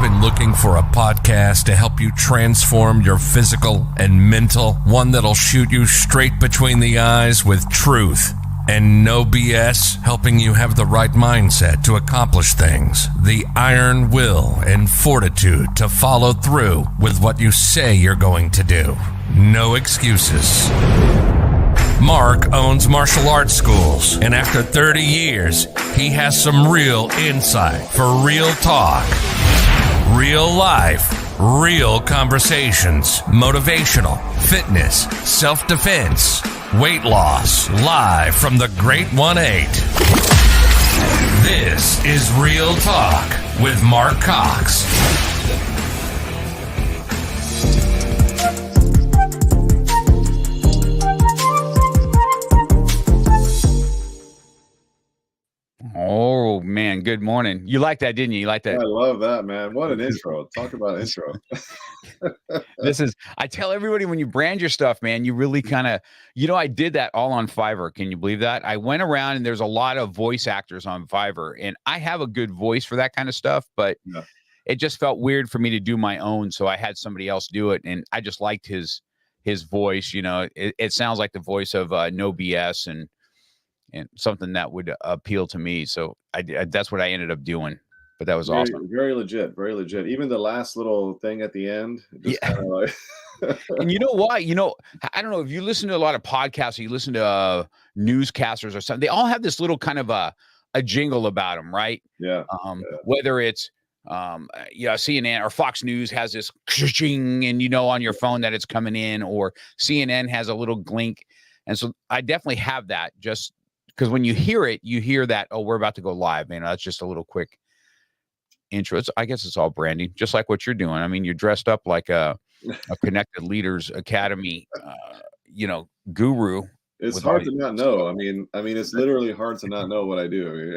been looking for a podcast to help you transform your physical and mental? One that'll shoot you straight between the eyes with truth and no BS, helping you have the right mindset to accomplish things, the iron will and fortitude to follow through with what you say you're going to do. No excuses. Mark owns martial arts schools, and after 30 years, he has some real insight for real talk, real life, real conversations, motivational, fitness, self-defense, weight loss, live from the Great 1-8. This is Real Talk with Mark Cox. Oh, man. Good morning. You liked that, didn't you? You liked that? I love that, man. What an intro. Talk about intro. I tell everybody, when you brand your stuff, man, you really kind of, I did that all on Fiverr. Can you believe that? I went around and there's a lot of voice actors on Fiverr, and I have a good voice for that kind of stuff, but it just felt weird for me to do my own. So I had somebody else do it, and I just liked his voice. It sounds like the voice of No BS and something that would appeal to me. So that's what I ended up doing. But that was awesome. Very legit. Very legit. Even the last little thing at the end. Just like... And you know why? I don't know if you listen to a lot of podcasts or you listen to newscasters or something. They all have this little kind of a jingle about them, right? Yeah. Whether it's CNN or Fox News has this ching, and on your phone that it's coming in, or CNN has a little glink. And so I definitely have that, just because when you hear it, you hear that, oh, we're about to go live, man. That's just a little quick intro. I guess it's all branding, just like what you're doing. I mean, you're dressed up like a Connected Leaders Academy, guru. It's hard to not know. I mean, it's literally hard to not know what I do.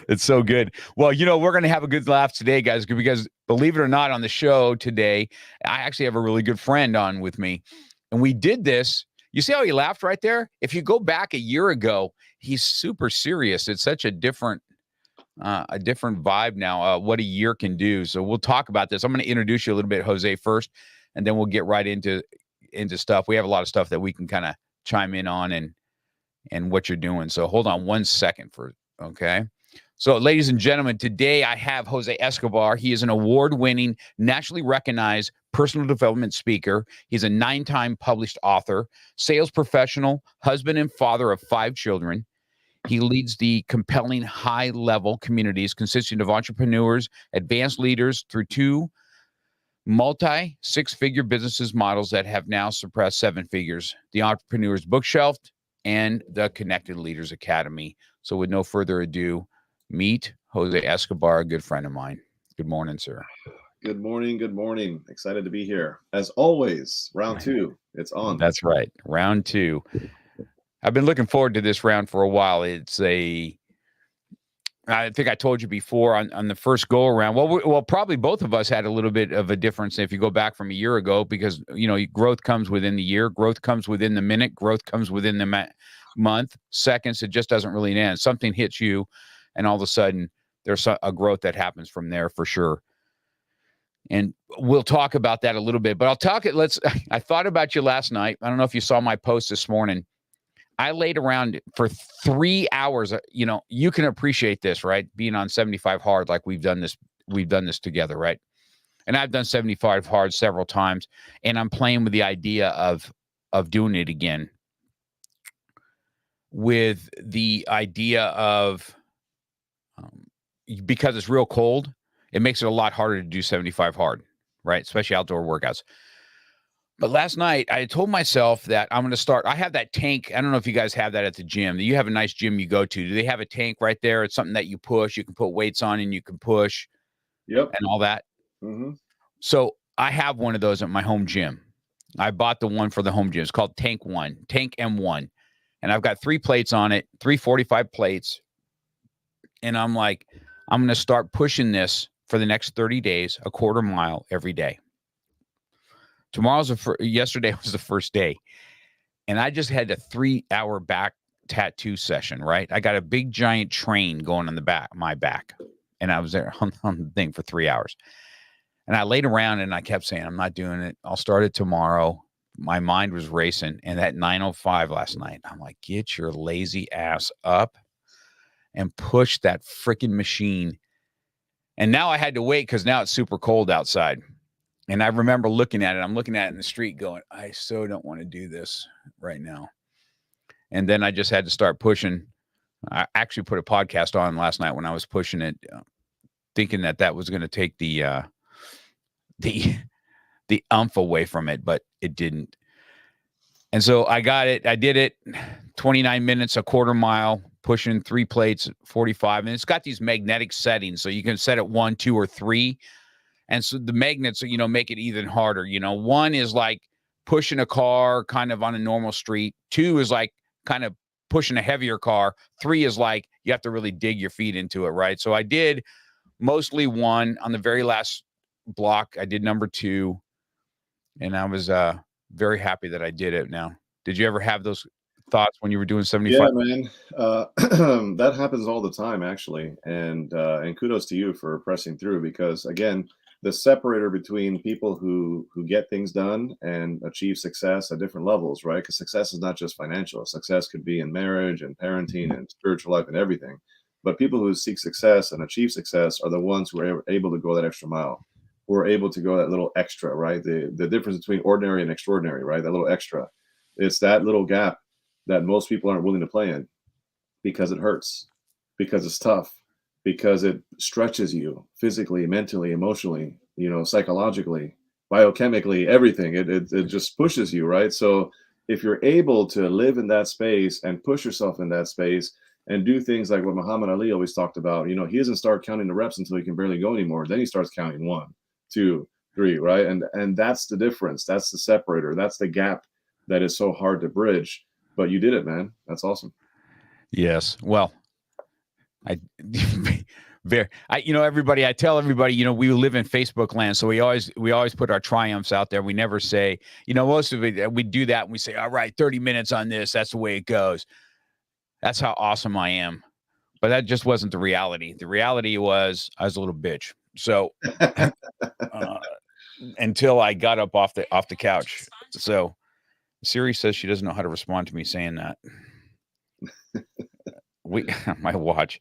It's so good. Well, we're going to have a good laugh today, guys, because believe it or not, on the show today, I actually have a really good friend on with me. And we did this. You see how he laughed right there? If you go back a year ago, he's super serious. It's such a different vibe now, what a year can do. So we'll talk about this. I'm going to introduce you a little bit, Jose, first, and then we'll get right into stuff. We have a lot of stuff that we can kind of chime in on and what you're doing. So hold on one second okay? So, ladies and gentlemen, today I have Jose Escobar. He is an award-winning, nationally recognized personal development speaker. He's a 9-time published author, sales professional, husband and father of 5 children. He leads the compelling high-level communities consisting of entrepreneurs, advanced leaders through 2 multi-6-figure businesses models that have now surpassed 7 figures, the Entrepreneur's Bookshelf and the Connected Leaders Academy. So with no further ado, meet Jose Escobar, a good friend of mine. Good morning, sir. Good morning. Good morning. Excited to be here. As always, round 2. It's on. That's right. Round 2. I've been looking forward to this round for a while. I think I told you before on the first go around. Well, probably both of us had a little bit of a difference if you go back from a year ago, because, growth comes within the year, growth comes within the minute, growth comes within the month, seconds. It just doesn't really end. Something hits you, and all of a sudden there's a growth that happens from there for sure. And we'll talk about that a little bit, but I thought about you last night. I don't know if you saw my post this morning. I laid around for 3 hours. You can appreciate this, right? Being on 75 hard, like we've done this together, right? And I've done 75 hard several times, and I'm playing with the idea of doing it again, with the idea of, because it's real cold, it makes it a lot harder to do 75 hard, right? Especially outdoor workouts. But last night, I told myself that I'm going to start. I have that tank. I don't know if you guys have that at the gym. You have a nice gym you go to. Do they have a tank right there? It's something that you push. You can put weights on and you can push. Yep. And all that. Mm-hmm. So I have one of those at my home gym. I bought the one for the home gym. It's called Tank M1. And I've got 3 plates on it, 345 plates. And I'm like, I'm going to start pushing this for the next 30 days, a quarter mile every day. Yesterday was the first day, and I just had a 3-hour back tattoo session, right? I got a big giant train going on my back. And I was there on the thing for 3 hours. And I laid around and I kept saying, I'm not doing it. I'll start it tomorrow. My mind was racing. And at 9:05 last night, I'm like, get your lazy ass up and push that freaking machine. And now I had to wait because now it's super cold outside. And I remember looking at it. I'm looking at it in the street going, I so don't want to do this right now. And then I just had to start pushing. I actually put a podcast on last night when I was pushing it, thinking that was going to take the umph away from it, but it didn't. And so I got it. I did it 29 minutes, a quarter mile, pushing 3 plates, 45. And it's got these magnetic settings. So you can set it 1, 2, or 3. And so the magnets, make it even harder. 1 is like pushing a car kind of on a normal street. 2 is like kind of pushing a heavier car. 3 is like you have to really dig your feet into it, right? So I did mostly 1. On the very last block, I did number 2. And I was very happy that I did it. Now, did you ever have those thoughts when you were doing 75? Yeah, man. That happens all the time, actually. And kudos to you for pressing through, because again, the separator between people who get things done and achieve success at different levels, right? Because success is not just financial. Success could be in marriage and parenting and spiritual life and everything. But people who seek success and achieve success are the ones who are able to go that extra mile, who are able to go that little extra, right? The difference between ordinary and extraordinary, right? That little extra. It's that little gap that most people aren't willing to play in because it hurts, because it's tough, because it stretches you physically, mentally, emotionally, psychologically, biochemically, everything. It just pushes you, right? So if you're able to live in that space and push yourself in that space and do things like what Muhammad Ali always talked about, he doesn't start counting the reps until he can barely go anymore. Then he starts counting 1, 2, 3, right? And that's the difference. That's the separator. That's the gap that is so hard to bridge. But you did it, man. That's awesome. Yes. Well, everybody, I tell everybody, we live in Facebook land. So we always put our triumphs out there. We never say, most of it, we do that and we say, all right, 30 minutes on this. That's the way it goes. That's how awesome I am. But that just wasn't the reality. The reality was I was a little bitch. So until I got up off the couch. So Siri says she doesn't know how to respond to me saying that. My watch,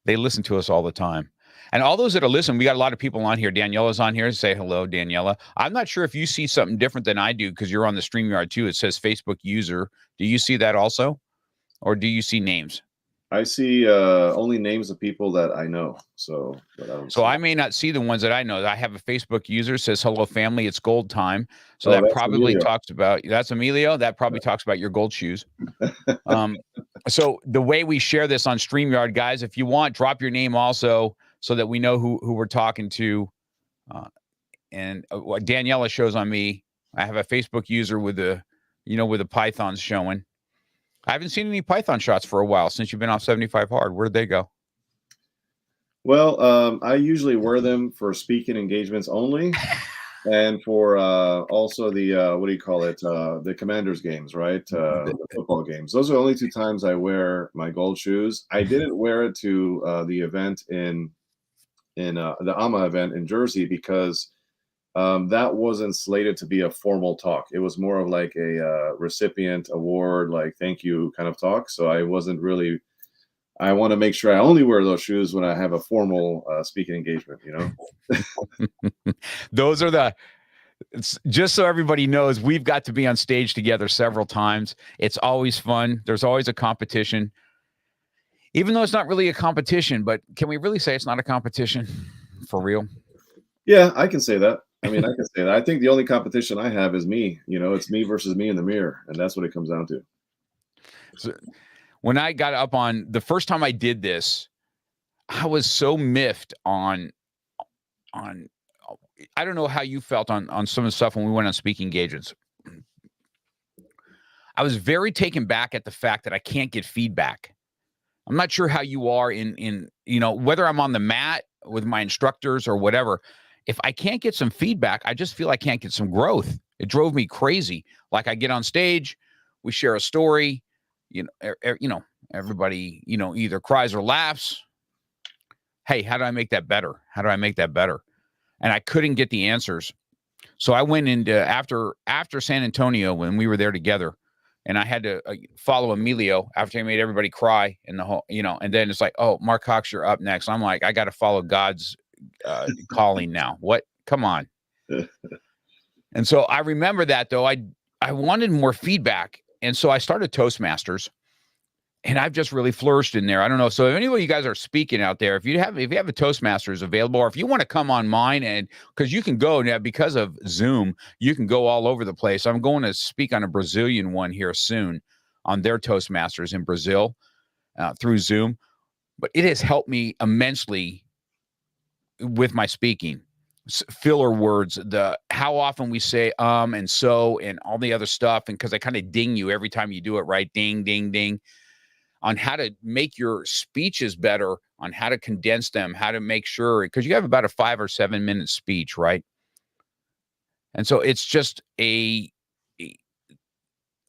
they listen to us all the time. And all those that are listening, we got a lot of people on here. Daniela's on here. Say hello, Daniela. I'm not sure if you see something different than I do because you're on the StreamYard too. It says Facebook user. Do you see that also? Or do you see names? I see only names of people that I know. So I may not see the ones that I know. I have a Facebook user says, hello, family. It's gold time. So that probably talks about, that's Emilio. That probably talks about your gold shoes. So the way we share this on StreamYard, guys, if you want, drop your name also so that we know who we're talking to. And what Daniela shows on me, I have a Facebook user with the pythons showing. I haven't seen any Python shots for a while since you've been off 75 hard. Where'd they go? Well, I usually wear them for speaking engagements only, and for also the the Commanders games, right? The football games. Those are the only 2 times I wear my gold shoes. I didn't wear it to the event in the AMA event in Jersey because that wasn't slated to be a formal talk. It was more of like a recipient award, like thank you kind of talk. So I wasn't really. I want to make sure I only wear those shoes when I have a formal speaking engagement. Those are just so everybody knows, we've got to be on stage together several times. It's always fun. There's always a competition, even though it's not really a competition. But can we really say it's not a competition for real? Yeah, I can say that. I mean, I can say that. I think the only competition I have is me. It's me versus me in the mirror, and that's what it comes down to. So, when I got up on the first time I did this, I was so miffed on I don't know how you felt on some of the stuff when we went on speaking engagements. I was very taken back at the fact that I can't get feedback. I'm not sure how you are in whether I'm on the mat with my instructors or whatever. If I can't get some feedback, I just feel I can't get some growth. It drove me crazy. Like I get on stage, we share a story, everybody, either cries or laughs, hey, how do I make that better? How do I make that better? And I couldn't get the answers. So I went into after San Antonio when we were there together, and I had to follow Emilio after he made everybody cry in the whole, and then it's like, oh, Mark Cox, you're up next. I'm like, I got to follow God's calling now. What? Come on. And so I remember that though. I wanted more feedback, and so I started Toastmasters. And I've just really flourished in there. I don't know. So if any of you guys are speaking out there, if you have a Toastmasters available, or if you want to come on mine, and because you can go now because of Zoom, you can go all over the place. I'm going to speak on a Brazilian one here soon on their Toastmasters in Brazil through Zoom. But it has helped me immensely with my speaking. Filler words, the how often we say and so and all the other stuff, and because I kind of ding you every time you do it right, ding, ding, ding. On how to make your speeches better, on how to condense them, how to make sure, because you have about a 5 or 7 minute speech, right? And so it's just a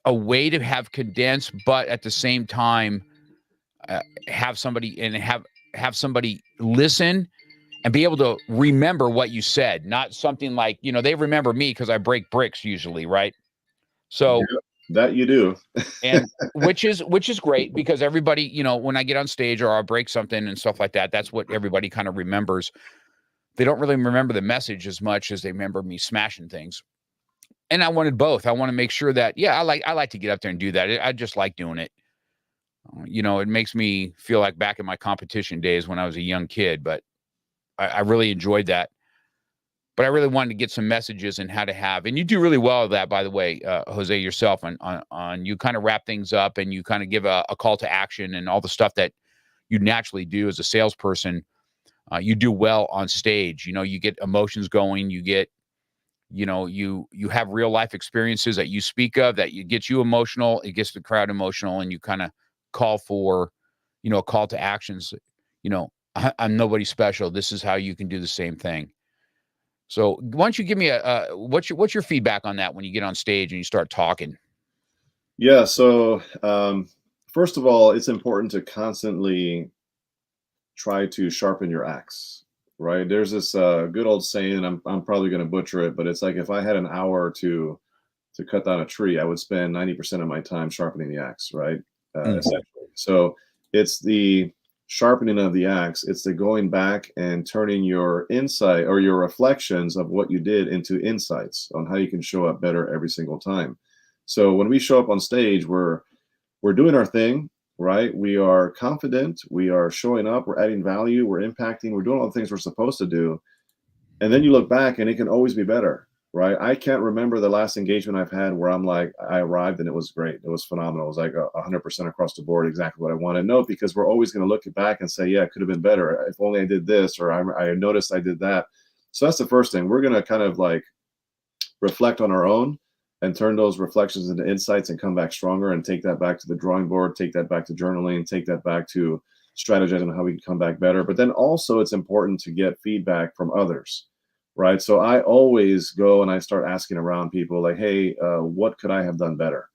way to have condensed, but at the same time, have somebody listen and be able to remember what you said, not something like, they remember me because I break bricks usually, right? So that you do. And which is great, because everybody, when I get on stage or I'll break something and stuff like that, that's what everybody kind of remembers. They don't really remember the message as much as they remember me smashing things. And I wanted both. I want to make sure that, I like to get up there and do that. I just like doing it. It makes me feel like back in my competition days when I was a young kid, but I really enjoyed that. But I really wanted to get some messages and how to have, and you do really well at that, by the way, Jose, yourself on you kind of wrap things up and you kind of give a call to action and all the stuff that you naturally do as a salesperson. You do well on stage. You get emotions going. You get, you have real life experiences that you speak of that gets you emotional. It gets the crowd emotional, and you kind of call for, a call to actions. I'm nobody special. This is how you can do the same thing. So why don't you give me what's your feedback on that when you get on stage and you start talking? Yeah. So first of all, it's important to constantly try to sharpen your axe, right? There's this good old saying, and I'm probably going to butcher it, but it's like, if I had an hour to cut down a tree, I would spend 90% of my time sharpening the axe, right? Essentially. So it's the sharpening of the axe. It's the going back and turning your insight or your reflections of what you did into insights on how you can show up better every single time. So when we show up on stage, we're doing our thing, right? We are confident, we are showing up, we're adding value, we're impacting, we're doing all the things we're supposed to do. And then you look back and it can always be better, right? I can't remember the last engagement I've had where I'm like, I arrived and it was great. It was phenomenal. It was like 100% across the board, exactly what I wanted. No, because we're always going to look back and say, yeah, it could have been better. If only I did this, or I noticed I did that. So that's the first thing. We're going to kind of like reflect on our own and turn those reflections into insights and come back stronger and take that back to the drawing board, take that back to journaling, take that back to strategizing on how we can come back better. But then also it's important to get feedback from others, right? So I always go and I start asking around people like, hey, what could I have done better?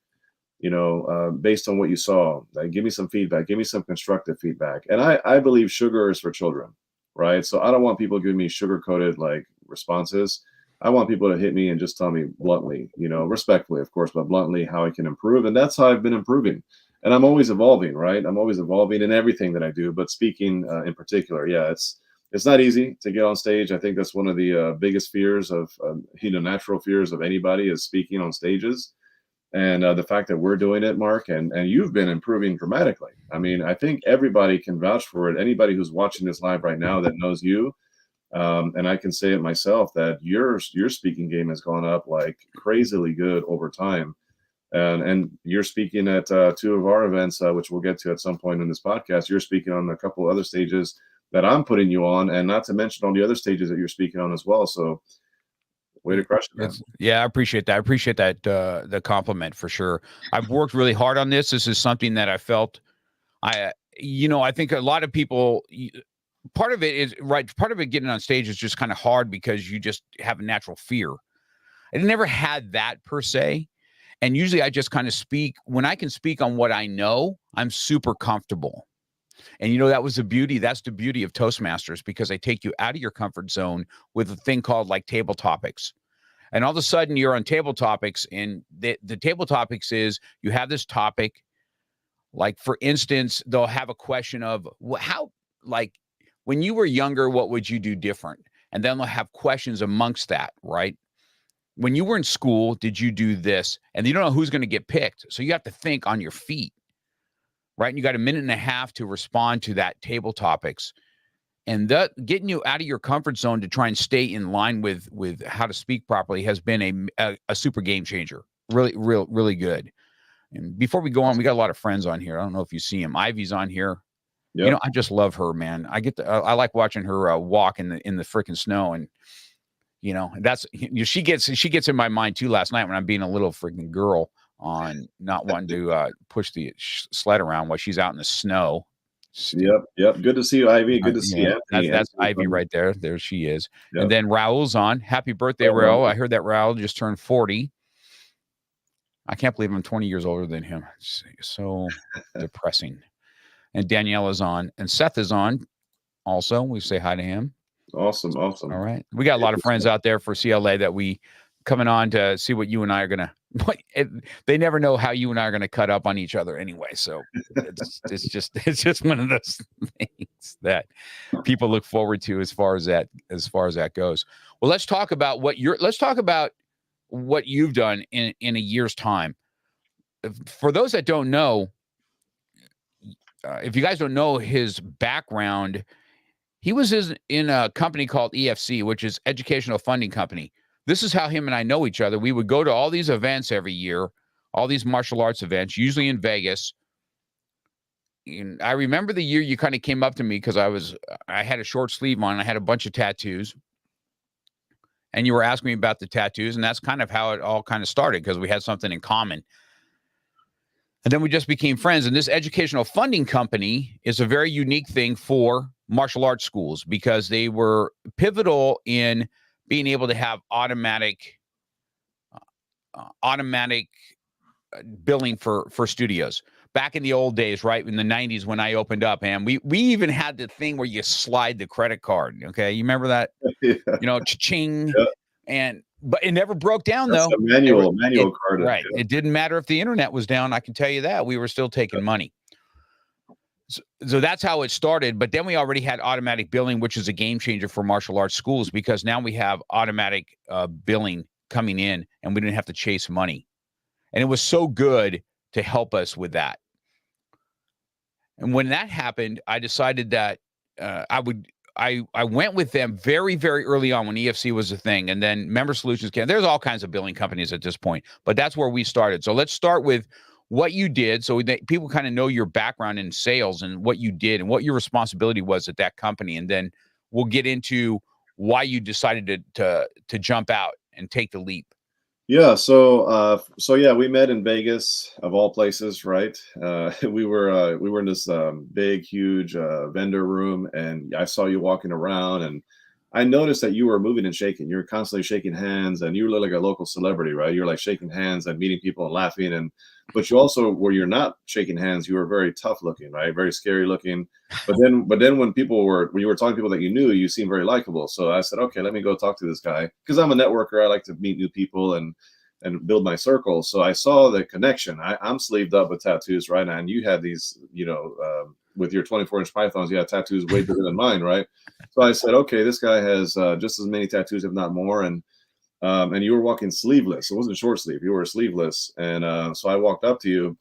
Based on what you saw, like, give me some feedback, give me some constructive feedback. And I believe sugar is for children, right? So I don't want people giving me sugar-coated like responses. I want people to hit me and just tell me bluntly, respectfully, of course, but bluntly how I can improve. And that's how I've been improving. And I'm always evolving, right? I'm always evolving in everything that I do, but speaking in particular, yeah, it's not easy to get on stage. I think that's one of the biggest fears of, natural fears of anybody is speaking on stages. And the fact that we're doing it, Mark, and you've been improving dramatically. I mean, I think everybody can vouch for it. Anybody who's watching this live right now that knows you, and I can say it myself, that your speaking game has gone up like crazily good over time. And you're speaking at 2 of our events, which we'll get to at some point in this podcast. You're speaking on a couple other stages that I'm putting you on, and not to mention on the other stages that you're speaking on as well. So way to crush it, man. Yeah, I appreciate that. I appreciate that, the compliment for sure. I've worked really hard on this. This is something that I felt I think a lot of people, part of it is right. Part of it getting on stage is just kind of hard because you just have a natural fear. I never had that per se. And usually I just kind of speak when I can speak on what I know, I'm super comfortable. And you know, that was the beauty. That's the beauty of Toastmasters, because they take you out of your comfort zone with a thing called like table topics. And all of a sudden you're on table topics, and the table topics is you have this topic. Like, for instance, they'll have a question of how, like, when you were younger, what would you do different? And then they'll have questions amongst that, right? When you were in school, did you do this? And you don't know who's going to get picked. So you have to think on your feet, right? And you got a minute and a half to respond to that table topics. And that getting you out of your comfort zone to try and stay in line with how to speak properly has been a super game changer. Really good. And before we go on, we got a lot of friends on here. I don't know if you see him. Ivy's on here. Yep. You know, I just love her, man. I like watching her walk in the freaking snow, and you know, that's, you know, she gets in my mind too. Last night when I'm being a little freaking girl on not wanting to push the sled around while she's out in the snow. Yep. Good to see you, Ivy. Good to see you. That's Ivy right there. There she is. Yep. And then Raul's on. Happy birthday, Raul. I heard that Raul just turned 40. I can't believe I'm 20 years older than him. It's so depressing. And Danielle is on. And Seth is on also. We say hi to him. Awesome. All right. We got a lot of friends out there for CLA that we coming on to see what you and I are going to, they never know how you and I are going to cut up on each other anyway. So it's just one of those things that people look forward to as far as that goes. Well, let's talk about what you've done in a year's time. For those that don't know, if you guys don't know his background, he was in a company called EFC, which is Educational Funding Company. This is how him and I know each other. We would go to all these events every year, all these martial arts events, usually in Vegas. And I remember the year you kind of came up to me because I had a short sleeve on. And I had a bunch of tattoos. And you were asking me about the tattoos. And that's kind of how it all kind of started, because we had something in common. And then we just became friends. And this Educational Funding Company is a very unique thing for martial arts schools, because they were pivotal in being able to have automatic billing for studios. Back in the old days, right, in the 90s when I opened up, and we even had the thing where you slide the credit card. Okay, you remember that? Yeah. You know, cha-ching. Yeah. But it never broke down. That's though. A manual card. Right. Yeah. It didn't matter if the internet was down. I can tell you that. We were still taking money. So that's how it started. But then we already had automatic billing, which is a game changer for martial arts schools, because now we have automatic billing coming in, and we didn't have to chase money. And it was so good to help us with that. And when that happened, I decided that I went with them very, very early on when EFC was a thing. And then Member Solutions came. There's all kinds of billing companies at this point, but that's where we started. So let's start with what you did, so that people kind of know your background in sales and what you did and what your responsibility was at that company. And then we'll get into why you decided to jump out and take the leap. Yeah. So yeah, we met in Vegas, of all places, right? We were in this big, huge vendor room, and I saw you walking around, and I noticed that you were moving and shaking. You were constantly shaking hands, and you look like a local celebrity, right? You're like shaking hands and meeting people and laughing, but you also, where you're not shaking hands, you were very tough looking, right? Very scary looking. But then when you were talking to people that you knew, you seemed very likable. So I said, okay, let me go talk to this guy, because I'm a networker. I like to meet new people and build my circle. So I saw the connection. I'm sleeved up with tattoos right now, and you had these, with your 24-inch pythons, you had tattoos way bigger than mine, right? So I said, okay, this guy has just as many tattoos, if not more. And you were walking sleeveless. It wasn't short sleeve. You were sleeveless. And so I walked up to you,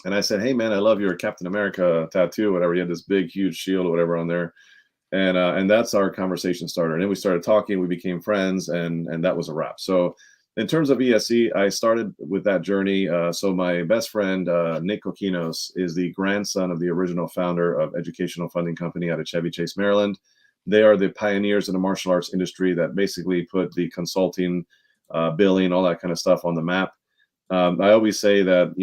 and I said, hey, man, I love your Captain America tattoo, whatever. You had this big, huge shield or whatever on there. And that's our conversation starter. And then we started talking. We became friends, and that was a wrap. So in terms of ESC, I started with that journey. So my best friend, Nick Coquinos, is the grandson of the original founder of Educational Funding Company out of Chevy Chase, Maryland. They are the pioneers in the martial arts industry that basically put the consulting, billing, all that kind of stuff on the map. I always say that,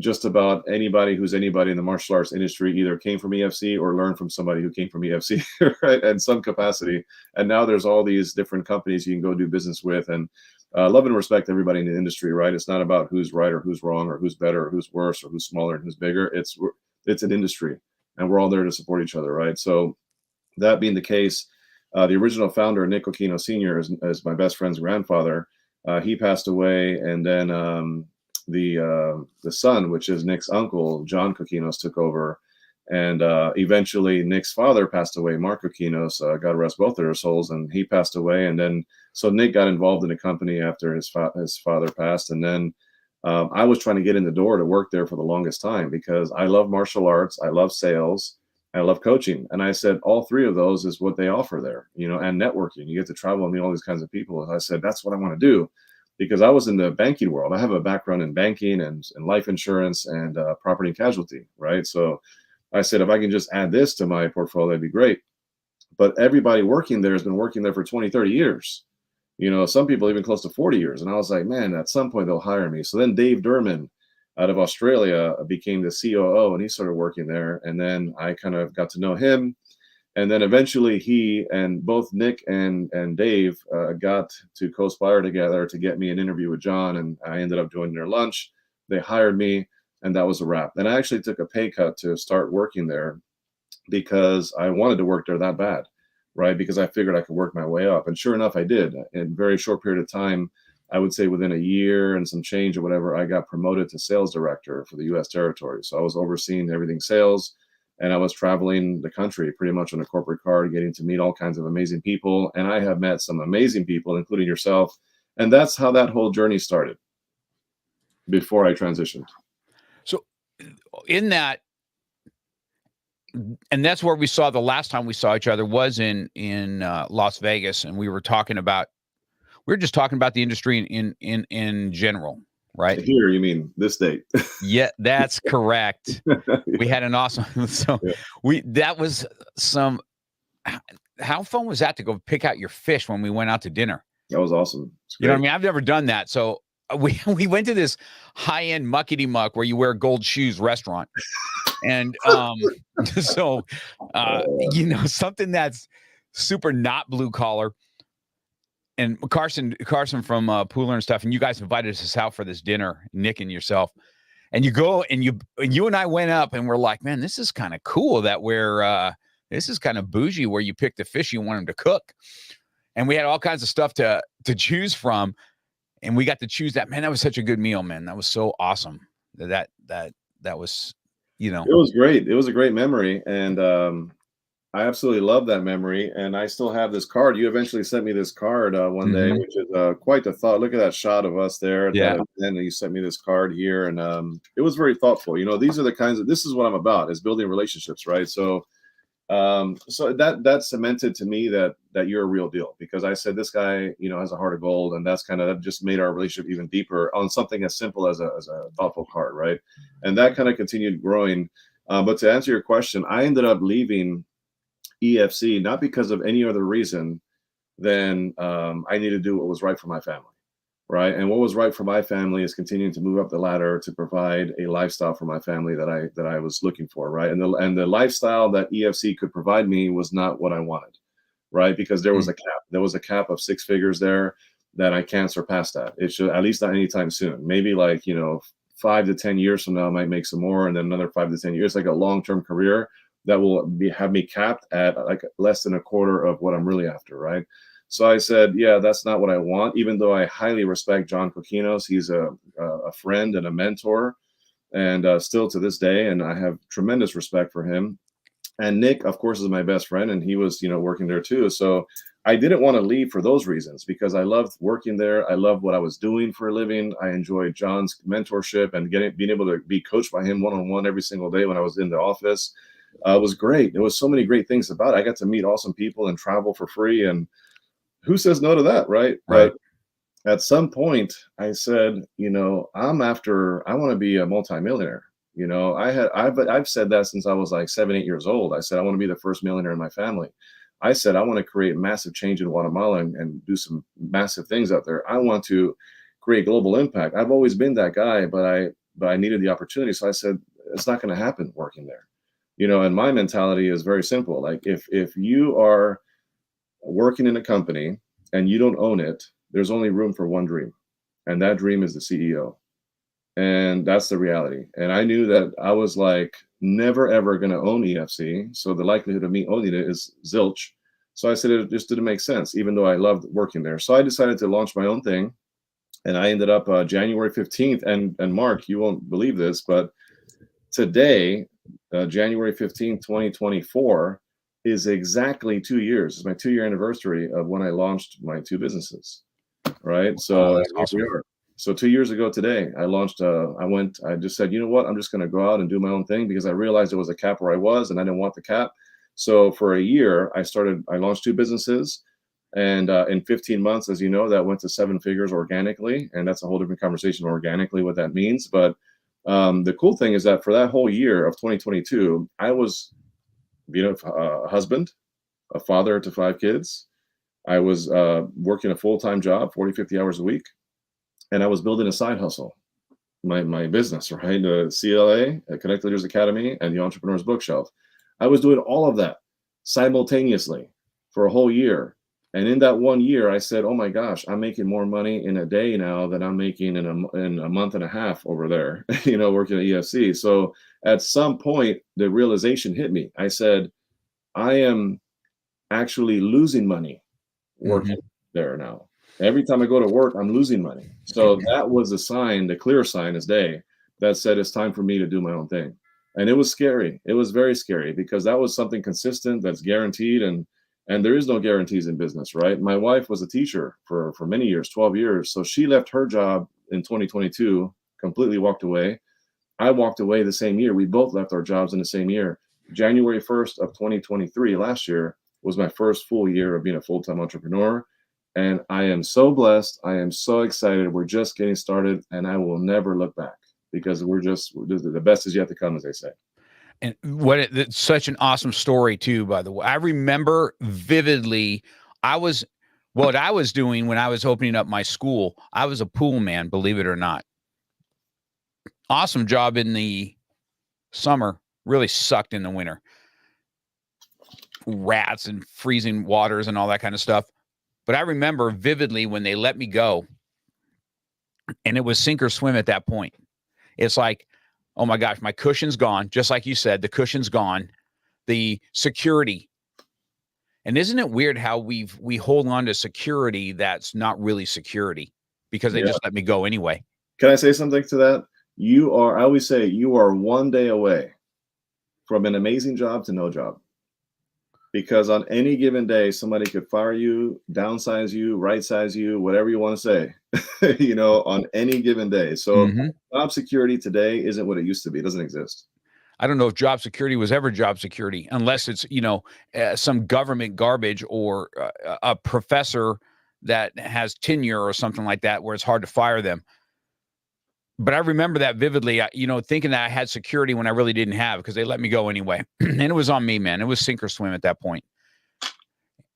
just about anybody who's anybody in the martial arts industry either came from EFC or learned from somebody who came from EFC, right, in some capacity. And now there's all these different companies you can go do business with. And love and respect everybody in the industry, right? It's not about who's right or who's wrong or who's better or who's worse or who's smaller and who's bigger. It's an industry. and we're all there to support each other, right? So that being the case, the original founder, Nick Aquino Sr., is my best friend's grandfather. He passed away, and then the son, which is Nick's uncle, John Coquinos, took over. And eventually Nick's father passed away, Mark Coquinos, God rest both of their souls, and he passed away. And then so Nick got involved in the company after his father passed. And then I was trying to get in the door to work there for the longest time because I love martial arts, I love sales, I love coaching. And I said, all three of those is what they offer there, and networking. You get to travel and meet all these kinds of people. And I said, that's what I want to do, because I was in the banking world. I have a background in banking and life insurance and property and casualty, right? So I said, if I can just add this to my portfolio, that'd be great. But everybody working there has been working there for 20, 30 years. Some people even close to 40 years. And I was like, man, at some point they'll hire me. So then Dave Durman out of Australia became the COO, and he started working there. And then I kind of got to know him. And then eventually he and both Nick and Dave got to conspire together to get me an interview with John. And I ended up joining their lunch. They hired me, and that was a wrap. And I actually took a pay cut to start working there because I wanted to work there that bad, right? Because I figured I could work my way up. And sure enough, I did. In a very short period of time, I would say within a year and some change or whatever, I got promoted to sales director for the U.S. territory. So I was overseeing everything sales, and I was traveling the country pretty much on a corporate card, getting to meet all kinds of amazing people. And I have met some amazing people, including yourself. And that's how that whole journey started before I transitioned. So in that, and that's where we saw the last time we saw each other was in Las Vegas, and we were just talking about the industry in general, right? Here, you mean this date? Yeah, that's correct. We had an awesome. So that was some. How fun was that to go pick out your fish when we went out to dinner? That was awesome. You know what I mean? I've never done that, so we went to this high-end muckety muck where you wear gold shoes restaurant. And so, something that's super not blue collar. And Carson from Pooler and stuff, and you guys invited us out for this dinner, Nick and yourself. And you go and you and I went up and we're like, man, this is kind of cool that this is kind of bougie where you pick the fish you want them to cook. And we had all kinds of stuff to choose from. And we got to choose that. Man, that was such a good meal, man. That was so awesome. That was. It was great. It was a great memory. And I absolutely love that memory. And I still have this card. You eventually sent me this card one day, which is quite the thought. Look at that shot of us there. And you sent me this card here. And it was very thoughtful. These are the kinds of, this is what I'm about, is building relationships, right? So that cemented to me that you're a real deal, because I said, this guy, has a heart of gold, and that just made our relationship even deeper on something as simple as a thoughtful card, right? And that kind of continued growing. But to answer your question, I ended up leaving EFC not because of any other reason than I needed to do what was right for my family. Right. And what was right for my family is continuing to move up the ladder to provide a lifestyle for my family that I was looking for. Right. And the lifestyle that EFC could provide me was not what I wanted. Right. Because there was a cap. There was a cap of 6 figures there that I can't surpass that. It should, at least not anytime soon. Maybe 5 to 10 years from now, I might make some more. And then another 5 to 10 years, like a long-term career that will have me capped at like less than a quarter of what I'm really after. Right. So I said, yeah, that's not what I want, even though I highly respect John Coquinos. He's a friend and a mentor, and still to this day, and I have tremendous respect for him. And Nick, of course, is my best friend, and he was, working there too. So I didn't want to leave for those reasons, because I loved working there. I loved what I was doing for a living. I enjoyed John's mentorship and being able to be coached by him one-on-one every single day when I was in the office. It was great. There was so many great things about it. I got to meet awesome people and travel for free, and who says no to that, right? But at some point I said, I want to be a multimillionaire. I've said that since I was like 7, 8 years old. I said, I want to be the first millionaire in my family. I said, I want to create massive change in Guatemala and do some massive things out there. I want to create global impact. I've always been that guy, but I needed the opportunity. So I said, it's not going to happen working there. And my mentality is very simple. Like if you are working in a company and you don't own it, there's only room for one dream, and that dream is the CEO. And that's the reality. And I knew that I was like never ever going to own EFC. So the likelihood of me owning it is zilch. So I said it just didn't make sense, even though I loved working there. So I decided to launch my own thing. And I ended up January 15th. And Mark, you won't believe this, but today, January 15th, 2024, is exactly 2 years. It's my 2-year anniversary of when I launched my 2 businesses. Right. So that's awesome. here we are. So 2 years ago today, I launched, I just said, you know what, I'm just going to go out and do my own thing, because I realized there was a cap where I was and I didn't want the cap. So for a year, I launched 2 businesses. And in 15 months, as you know, that went to 7 figures organically. And that's a whole different conversation, organically, what that means. But the cool thing is that for that whole year of 2022, I was a husband, a father to 5 kids. I was working a full-time job, 40, 50 hours a week. And I was building a side hustle, my business, right? CLA, Connect Leaders Academy, and the Entrepreneur's Bookshelf. I was doing all of that simultaneously for a whole year. And in that 1 year, I said, oh my gosh, I'm making more money in a day now than I'm making in a month and a half over there, working at EFC. So at some point, the realization hit me. I said, I am actually losing money working there now. Every time I go to work, I'm losing money. So that was a sign, the clear sign as day, that said it's time for me to do my own thing. And it was scary. It was very scary, because that was something consistent that's guaranteed. And there is no guarantees in business, right? My wife was a teacher for many years, 12 years. So she left her job in 2022, completely walked away. I walked away the same year. We both left our jobs in the same year. January 1st of 2023, last year, was my first full year of being a full-time entrepreneur. And I am so blessed. I am so excited. We're just getting started, and I will never look back, because the best is yet to come, as they say. And it's such an awesome story too, by the way. I remember vividly, what I was doing when I was opening up my school. I was a pool man, believe it or not. Awesome job in the summer, really sucked in the winter. Rats and freezing waters and all that kind of stuff. But I remember vividly when they let me go, and it was sink or swim at that point. It's like, oh my gosh, my cushion's gone. Just like you said, the cushion's gone. The security. And isn't it weird how we hold on to security that's not really security, because they just let me go anyway? Can I say something to that? I always say, you are one day away from an amazing job to no job. Because on any given day, somebody could fire you, downsize you, right size you, whatever you want to say, on any given day. So job security today isn't what it used to be. It doesn't exist. I don't know if job security was ever job security, unless it's, some government garbage or a professor that has tenure or something like that, where it's hard to fire them. But I remember that vividly, thinking that I had security when I really didn't have, because they let me go anyway. And it was on me, man. It was sink or swim at that point.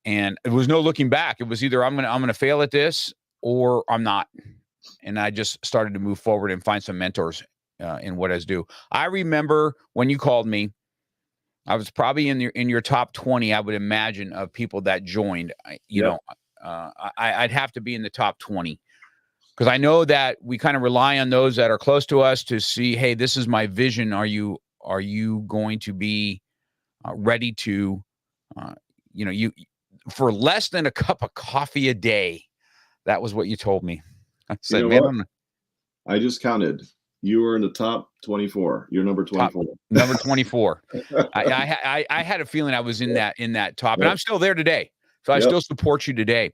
And it was no looking back. It was either I'm going to fail at this or I'm not. And I just started to move forward and find some mentors in what I was doing. I remember when you called me, I was probably in your top 20, I would imagine, of people that joined. I'd have to be in the top 20. Because I know that we kind of rely on those that are close to us to see, hey, this is my vision. Are you going to be ready to, for less than a cup of coffee a day? That was what you told me. I said, I just counted. You were in the top 24. You're number 24. Number 24. I had a feeling I was in that top, and I'm still there today. So I still support you today.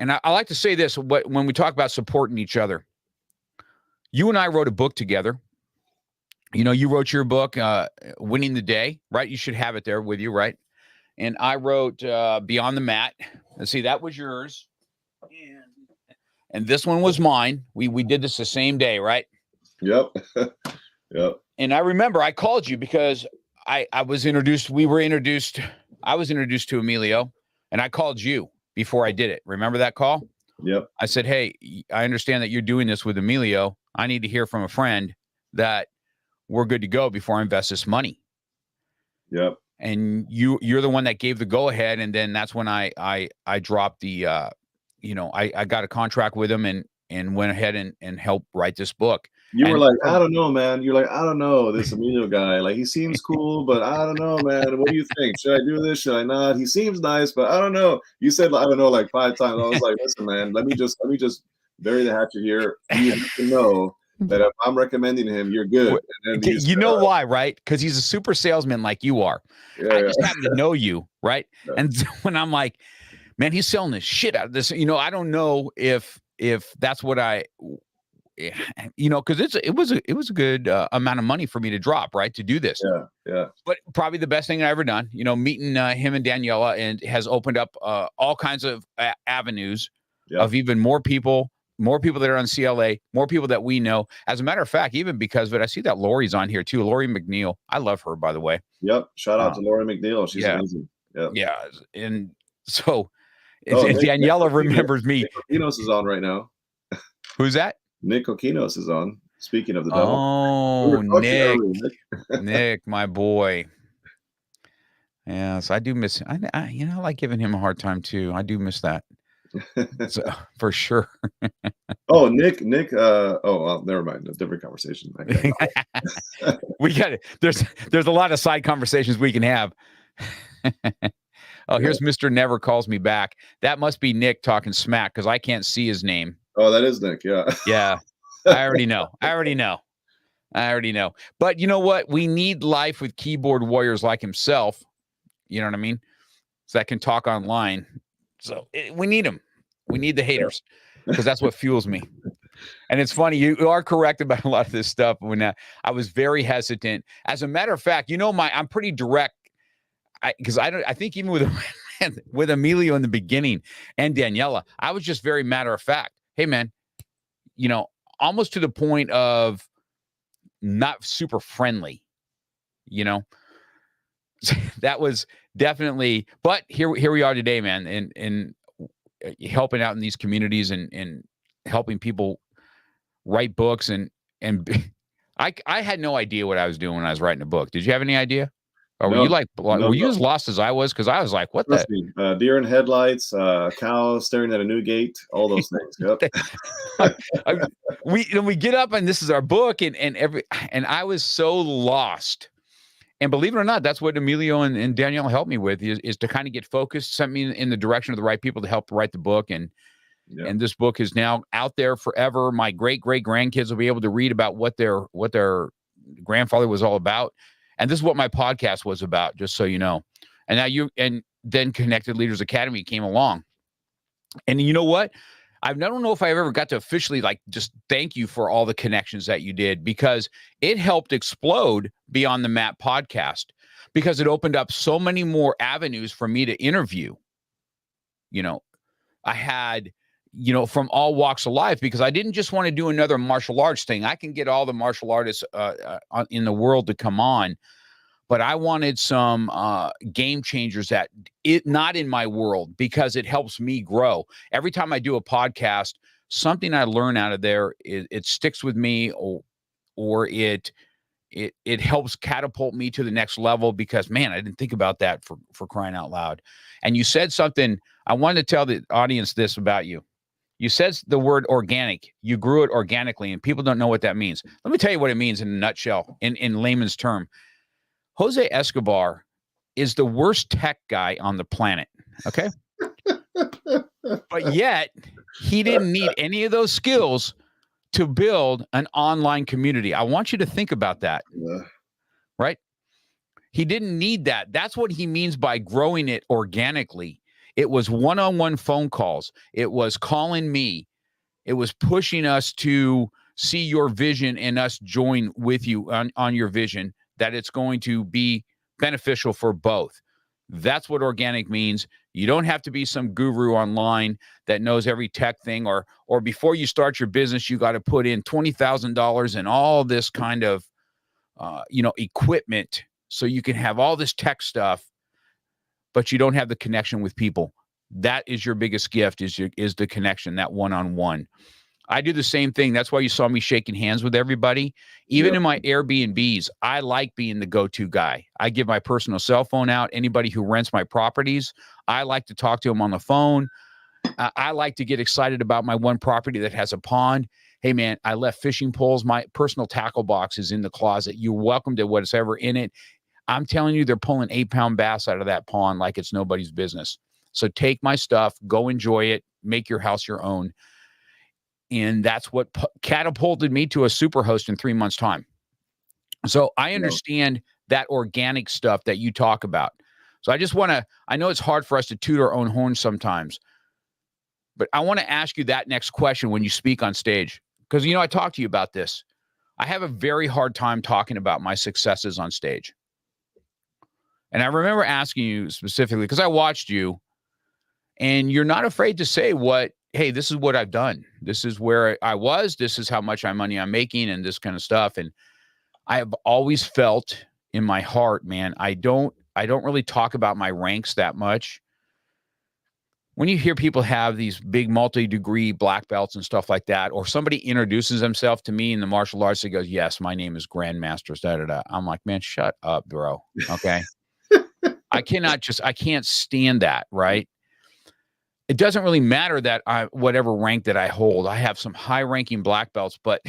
And I like to say this, when we talk about supporting each other, you and I wrote a book together. You wrote your book, Winning the Day, right? You should have it there with you, right? And I wrote Beyond the Mat. Let's see, that was yours. And this one was mine. We did this the same day, right? Yep. Yep. And I remember I called you because I was introduced to Emilio, and I called you before I did it. Remember that call? Yep. I said, hey, I understand that you're doing this with Emilio. I need to hear from a friend that we're good to go before I invest this money. Yep. And you're the one that gave the go ahead. And then that's when I dropped the, I got a contract with him and went ahead and helped write this book. You were And like, I don't know, man. You're like, I don't know, this Emilio guy. Like, he seems cool, but I don't know, man. What do you think? Should I do this? Should I not? He seems nice, but I don't know. You said, I don't know, like 5 times. I was like, listen, man, let me just bury the hatchet here. You have to know that if I'm recommending him, you're good. And then you know why, right? Because he's a super salesman like you are. I just happen to know you, right? Yeah. And when I'm like, man, he's selling the shit out of this. I don't know if that's what because it was a good amount of money for me to drop, right, to do this. Yeah. But probably the best thing I ever done. Meeting him and Daniela, and has opened up all kinds of avenues of even more people that are on CLA, more people that we know. As a matter of fact, even because of it, I see that Lori's on here too. Lori McNeil. I love her, by the way. Yep. Shout out to Lori McNeil. She's amazing. Yep. Yeah. And so Nick Daniela remembers me. Nick Okinos is on right now. Who's that? Nick Okinos is on. Speaking of the devil. Oh, Nick, my boy. Yes, I do miss. I like giving him a hard time too. I do miss that. So, for sure. Oh, Nick. Oh, well, never mind. A different conversation. We got it. There's a lot of side conversations we can have. Oh, here's Mr. Never Calls Me Back. That must be Nick talking smack because I can't see his name. Oh, that is Nick. Yeah. Yeah. I already know. But you know what? We need life with keyboard warriors like himself. You know what I mean? So that can talk online. So we need them. We need the haters because that's what fuels me. And it's funny. You are correct about a lot of this stuff. When I was very hesitant. As a matter of fact, I'm pretty direct. I think even with Emilio in the beginning and Daniela, I was just very matter of fact. Hey, man, almost to the point of not super friendly, that was definitely, but here we are today, man, and helping out in these communities and helping people write books. And I had no idea what I was doing when I was writing a book. Did you have any idea? Or were you as lost as I was? Because I was like, what the? Deer in headlights, cows staring at a new gate, all those things. Yep. we get up and this is our book and I was so lost. And believe it or not, that's what Emilio and Danielle helped me with is to kind of get focused, sent me in the direction of the right people to help write the book. And this book is now out there forever. My great grandkids will be able to read about what their grandfather was all about. And this is what my podcast was about, just so you know. And then Connected Leaders Academy came along. And you know what? I don't know if I ever got to officially just thank you for all the connections that you did, because it helped explode Beyond the Map podcast, because it opened up so many more avenues for me to interview. I had, from all walks of life, because I didn't just want to do another martial arts thing. I can get all the martial artists in the world to come on, but I wanted some game changers that not in my world, because it helps me grow. Every time I do a podcast, something I learn out of there, it sticks with me, or it helps catapult me to the next level, because man, I didn't think about that for crying out loud. And you said something, I wanted to tell the audience this about you. You said the word organic. You grew it organically, and people don't know what that means. Let me tell you what it means in a nutshell, in layman's term. Jose Escobar is the worst tech guy on the planet. Okay. But yet he didn't need any of those skills to build an online community. I want you to think about that. Right? He didn't need that. That's what he means by growing it organically. It was one-on-one phone calls. It was calling me. It was pushing us to see your vision and us join with you on your vision, that it's going to be beneficial for both. That's what organic means. You don't have to be some guru online that knows every tech thing, or before you start your business, you got to put in $20,000 in all this kind of, equipment so you can have all this tech stuff, but you don't have the connection with people. That is your biggest gift, is the connection, that one-on-one. I do the same thing. That's why you saw me shaking hands with everybody. Even in my Airbnbs, I like being the go-to guy. I give my personal cell phone out. Anybody who rents my properties, I like to talk to them on the phone. I like to get excited about my one property that has a pond. Hey man, I left fishing poles. My personal tackle box is in the closet. You're welcome to whatever in it. I'm telling you, they're pulling 8-pound bass out of that pond like it's nobody's business. So take my stuff, go enjoy it, make your house your own. And that's what catapulted me to a super host in 3 months' time. So I understand that organic stuff that you talk about. So I just want to, I know it's hard for us to toot our own horn sometimes, but I want to ask you that next question when you speak on stage. Because, I talked to you about this. I have a very hard time talking about my successes on stage. And I remember asking you specifically, because I watched you, and you're not afraid to say hey, this is what I've done. This is where I was. This is how much money I'm making and this kind of stuff. And I have always felt in my heart, man, I don't really talk about my ranks that much. When you hear people have these big multi-degree black belts and stuff like that, or somebody introduces themselves to me in the martial arts, they goes, yes, my name is Grandmaster, da-da-da. I'm like, man, shut up, bro. Okay. I can't stand that, right? It doesn't really matter that whatever rank that I hold, I have some high-ranking black belts, but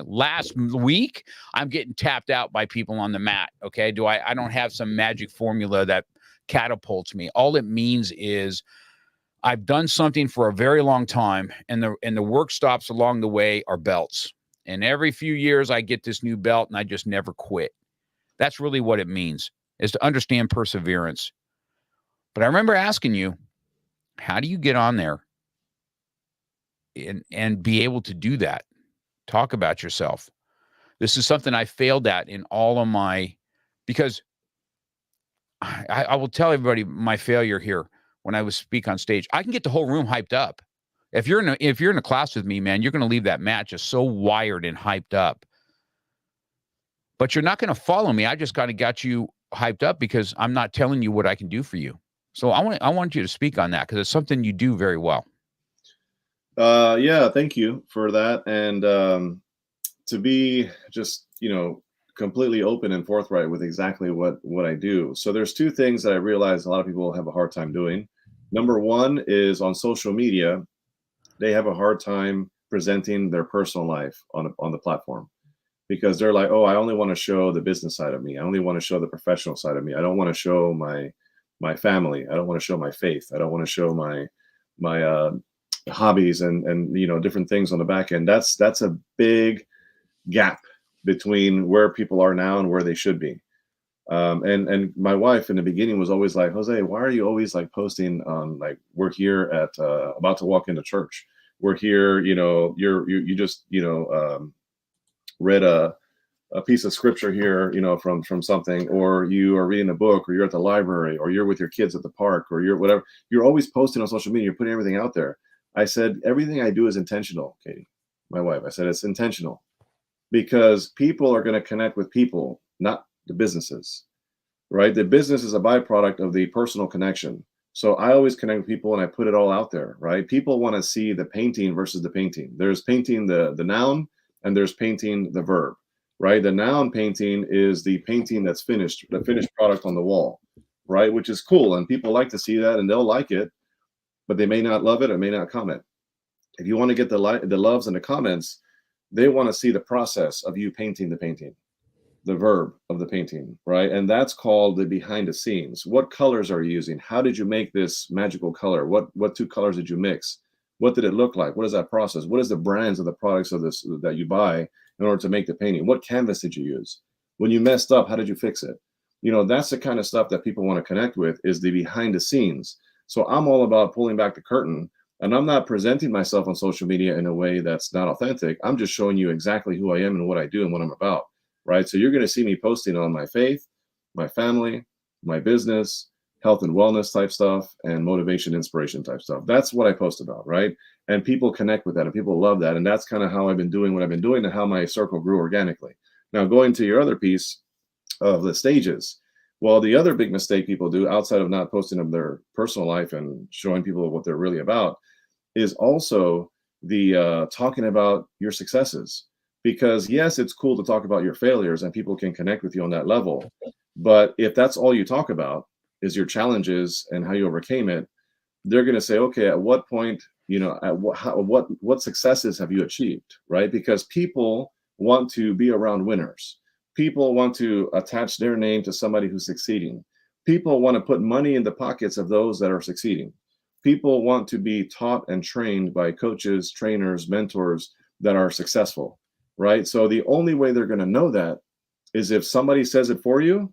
last week I'm getting tapped out by people on the mat. Okay. I don't have some magic formula that catapults me. All it means is I've done something for a very long time, and the work stops along the way are belts. And every few years I get this new belt and I just never quit. That's really what it means, is to understand perseverance. But I remember asking you, how do you get on there and be able to do that? Talk about yourself. This is something I failed at in all of because I will tell everybody my failure here when I was speak on stage. I can get the whole room hyped up. If you're in a class with me, man, you're going to leave that mat just so wired and hyped up. But you're not going to follow me. I just kind of got you hyped up because I'm not telling you what I can do for you. So I want you to speak on that because it's something you do very well. Yeah, thank you for that. And to be just, completely open and forthright with exactly what I do. So there's two things that I realize a lot of people have a hard time doing. Number one is on social media, they have a hard time presenting their personal life on the platform, because they're like, oh, I only want to show the business side of me. I only want to show the professional side of me. I don't want to show my family. I don't want to show my faith. I don't want to show my hobbies and different things on the back end. That's a big gap between where people are now and where they should be. And my wife in the beginning was always like, Jose, why are you always like posting on like, we're here at about to walk into church. We're here, you just read a piece of scripture here, from something, or you are reading a book, or you're at the library, or you're with your kids at the park, or you're whatever. You're always posting on social media. You're putting everything out there. I said, everything I do is intentional, Katie, my wife. I said, it's intentional because people are going to connect with people, not the businesses, right? The business is a byproduct of the personal connection. So I always connect with people and I put it all out there, right? People want to see the painting versus the painting. There's painting the noun and there's painting the verb, right? The noun painting is the painting that's finished, the finished product on the wall, right? Which is cool. And people like to see that and they'll like it, but they may not love it or may not comment. If you want to get the loves and the comments, they want to see the process of you painting the painting, the verb of the painting, right? And that's called the behind the scenes. What colors are you using? How did you make this magical color? What two colors did you mix? What did it look like? What is that process? What is the brands of the products of this that you buy in order to make the painting? What canvas did you use? When you messed up, how did you fix it? That's the kind of stuff that people want to connect with, is the behind the scenes. So I'm all about pulling back the curtain, and I'm not presenting myself on social media in a way that's not authentic. I'm just showing you exactly who I am and what I do and what I'm about, right? So you're going to see me posting on my faith, my family, my business, health and wellness type stuff, and motivation, inspiration type stuff. That's what I post about, right? And people connect with that and people love that. And that's kind of how I've been doing what I've been doing and how my circle grew organically. Now, going to your other piece of the stages. Well, the other big mistake people do outside of not posting of their personal life and showing people what they're really about is also the talking about your successes. Because yes, it's cool to talk about your failures and people can connect with you on that level. But if that's all you talk about is your challenges and how you overcame it, they're going to say, okay, at what point You know, what successes have you achieved, right? Because people want to be around winners. People want to attach their name to somebody who's succeeding. People want to put money in the pockets of those that are succeeding. People want to be taught and trained by coaches, trainers, mentors that are successful, right? So the only way they're going to know that is if somebody says it for you,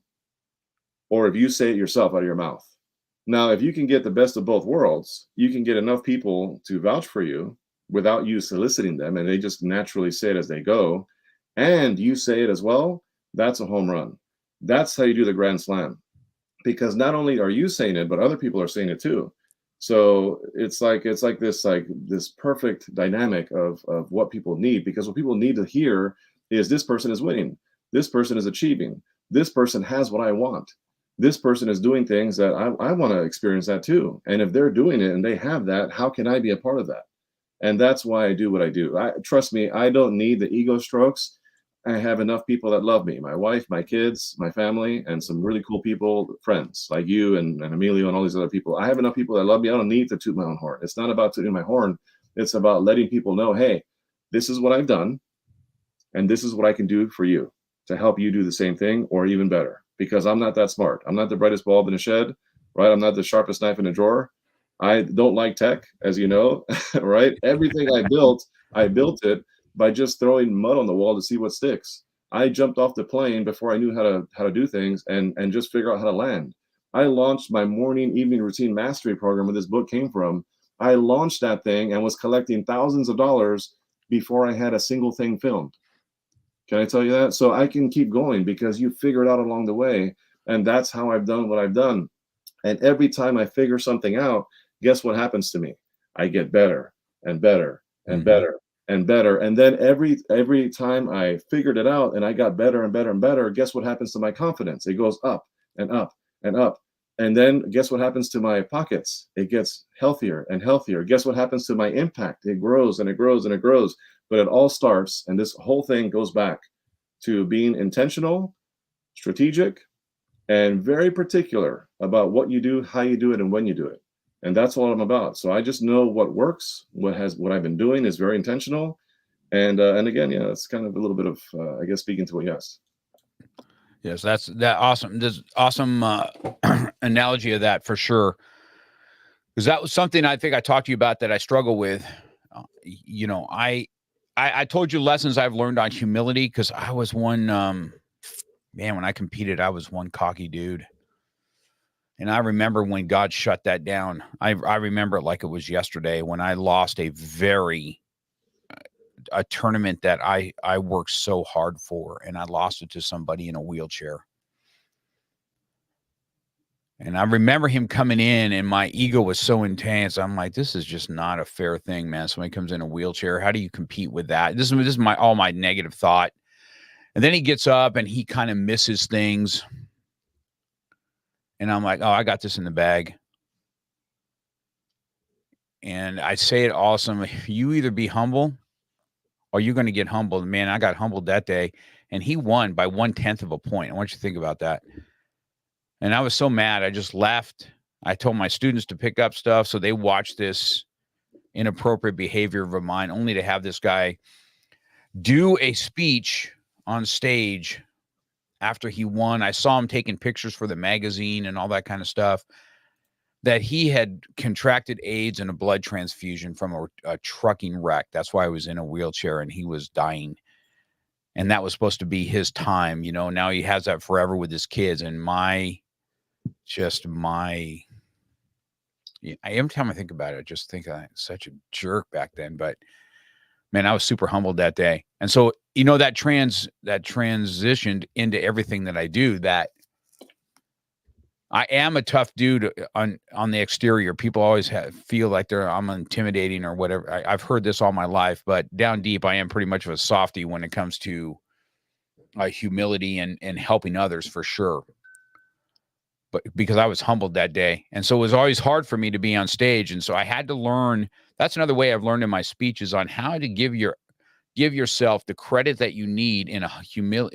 or if you say it yourself out of your mouth. Now, if you can get the best of both worlds, you can get enough people to vouch for you without you soliciting them, and they just naturally say it as they go, and you say it as well. That's a home run. That's how you do the grand slam, because not only are you saying it, but other people are saying it too. So it's like this perfect dynamic of what people need, because what people need to hear is this person is winning, this person is achieving, this person has what I want, this person is doing things that I want to experience that too. And if they're doing it and they have that, how can I be a part of that? And that's why I do what I do. Trust me, I don't need the ego strokes. I have enough people that love me, my wife, my kids, my family, and some really cool people, friends like you and Emilio and all these other people. I have enough people that love me. I don't need to toot my own horn. It's not about tooting my horn. It's about letting people know, hey, this is what I've done, and this is what I can do for you to help you do the same thing or even better. Because I'm not that smart. I'm not the brightest bulb in a shed, right? I'm not the sharpest knife in a drawer. I don't like tech, as you know, right? Everything I built it by just throwing mud on the wall to see what sticks. I jumped off the plane before I knew how to do things and just figure out how to land. I launched my morning, evening routine mastery program where this book came from. I launched that thing and was collecting thousands of dollars before I had a single thing filmed. Can I tell you that? So I can keep going because you figure it out along the way. And that's how I've done what I've done. And every time I figure something out, guess what happens to me? I get better and better and better and better. And then every time I figured it out and I got better and better and better, guess what happens to my confidence? It goes up and up and up. And then guess what happens to my pockets? It gets healthier and healthier. Guess what happens to my impact? It grows and it grows and it grows. But it all starts, and this whole thing goes back to being intentional, strategic, and very particular about what you do, how you do it, and when you do it. And that's all I'm about. So I just know what works. What I've been doing is very intentional. And again, yeah, it's kind of a little bit of I guess speaking to what you asked. Yes, that's that awesome. This awesome analogy of that for sure. Because that was something I think I talked to you about that I struggle with. You know, I told you lessons I've learned on humility because I was one, man, when I competed, I was one cocky dude. And I remember when God shut that down. I remember it like it was yesterday when I lost a tournament that I worked so hard for, and I lost it to somebody in a wheelchair. And I remember him coming in and my ego was so intense. I'm like, this is just not a fair thing, man. Somebody comes in a wheelchair. How do you compete with that? This is all my negative thought. And then he gets up and he kind of misses things. And I'm like, oh, I got this in the bag. And I say it awesome. You either be humble or you're going to get humbled. Man, I got humbled that day. And he won by 1/10 of a point. I want you to think about that. And I was so mad. I just left. I told my students to pick up stuff. So they watched this inappropriate behavior of mine, only to have this guy do a speech on stage after he won. I saw him taking pictures for the magazine and all that kind of stuff, that he had contracted AIDS and a blood transfusion from a trucking wreck. That's why I was in a wheelchair and he was dying. And that was supposed to be his time. You know, now he has that forever with his kids. And every time I think about it, I just think I'm such a jerk back then. But man, I was super humbled that day. And so, you know, that transitioned into everything that I do, that I am a tough dude on the exterior. People always feel like I'm intimidating or whatever. I've heard this all my life, but down deep, I am pretty much of a softie when it comes to humility and helping others for sure. But because I was humbled that day. And so it was always hard for me to be on stage. And so I had to learn. That's another way I've learned in my speeches on how to give yourself the credit that you need in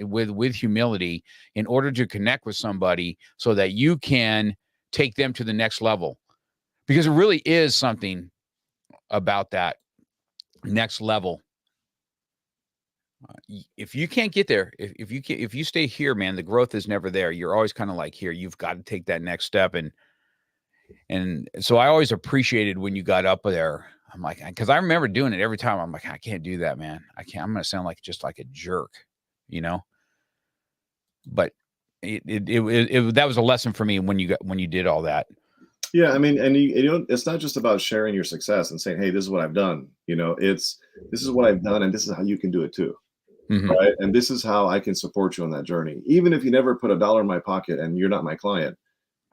with humility in order to connect with somebody so that you can take them to the next level. Because it really is something about that next level. If you can't get there, if you stay here, man, the growth is never there. You're always kind of like here. You've got to take that next step, and so I always appreciated when you got up there. I'm like, because I remember doing it every time. I'm like, I can't do that, man. I can't. I'm gonna sound like just like a jerk, you know. But that was a lesson for me when you did all that. Yeah, I mean, and you know, it's not just about sharing your success and saying, "Hey, this is what I've done." You know, this is what I've done, and this is how you can do it too. Mm-hmm. Right. And this is how I can support you on that journey. Even if you never put $1 in my pocket and you're not my client,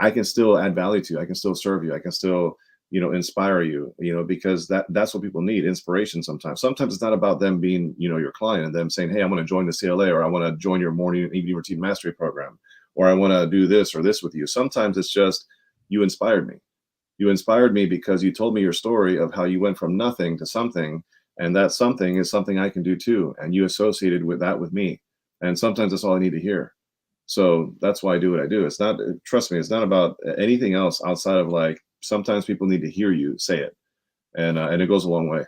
I can still add value to you. I can still serve you. I can still, you know, inspire you, you know, because that's what people need, inspiration sometimes. Sometimes it's not about them being, you know, your client and them saying, hey, I want to join the CLA, or I want to join your morning and evening routine mastery program, or I want to do this or this with you. Sometimes it's just, you inspired me. You inspired me because you told me your story of how you went from nothing to something. And that something is something I can do too. And you associated with that with me. And sometimes that's all I need to hear. So that's why I do what I do. It's not, trust me, it's not about anything else outside of like, sometimes people need to hear you say it. And it goes a long way.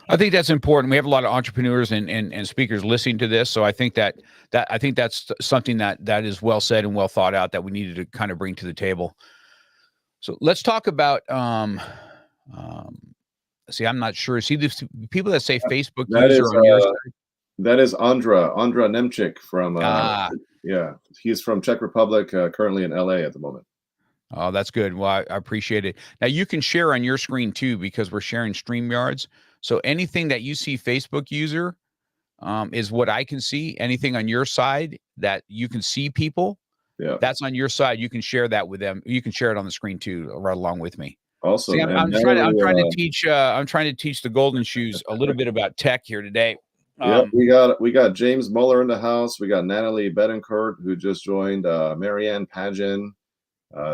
I think that's important. We have a lot of entrepreneurs and speakers listening to this. So I think that I think that's something that is well said and well thought out that we needed to kind of bring to the table. So let's talk about, see, I'm not sure. See, the people that say Facebook That user is, on your side? That is Andra Nemchik from, yeah, he's from Czech Republic, currently in LA at the moment. Oh, that's good. Well, I appreciate it. Now you can share on your screen too, because we're sharing StreamYards. So anything that you see Facebook user is what I can see. Anything on your side that you can see people, yeah, that's on your side. You can share that with them. You can share it on the screen too, right along with me. Awesome. See, I'm trying to teach. I'm trying to teach the Golden Shoes a little bit about tech here today. Yeah, we got James Muller in the house. We got Natalie Bedencourt, who just joined, Marianne Pagin,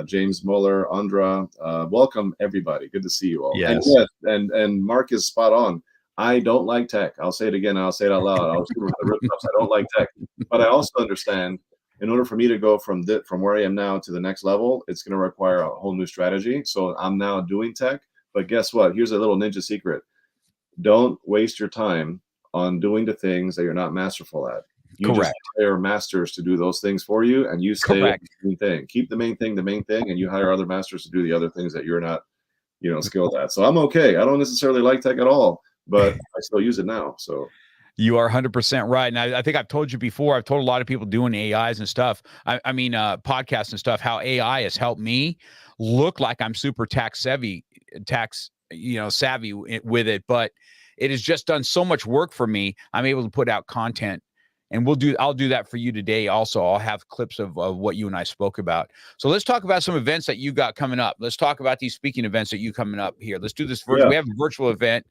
James Muller, Andra. Welcome everybody. Good to see you all. Yes. And yes, and Mark is spot on. I don't like tech. I'll say it again. I'll say it out loud. I'll scream the rooftops. I don't like tech, but I also understand in order for me to go from where I am now to the next level, it's going to require a whole new strategy. So I'm now doing tech, but guess what? Here's a little ninja secret. Don't waste your time on doing the things that you're not masterful at. You Correct. just hire masters to do those things for you, and you stay Correct. the main thing. Keep the main thing, and you hire other masters to do the other things that you're not, you know, skilled at. So I'm okay. I don't necessarily like tech at all, but I still use it now. So you are 100% right. And I think I've told you before, I've told a lot of people doing AIs and stuff. I mean, podcasts and stuff, how AI has helped me look like I'm super savvy with it. But it has just done so much work for me. I'm able to put out content, and I'll do that for you today. Also, I'll have clips of what you and I spoke about. So let's talk about some events that you got coming up. Let's talk about these speaking events that you coming up here. Let's do this virtual. Yeah. We have a virtual event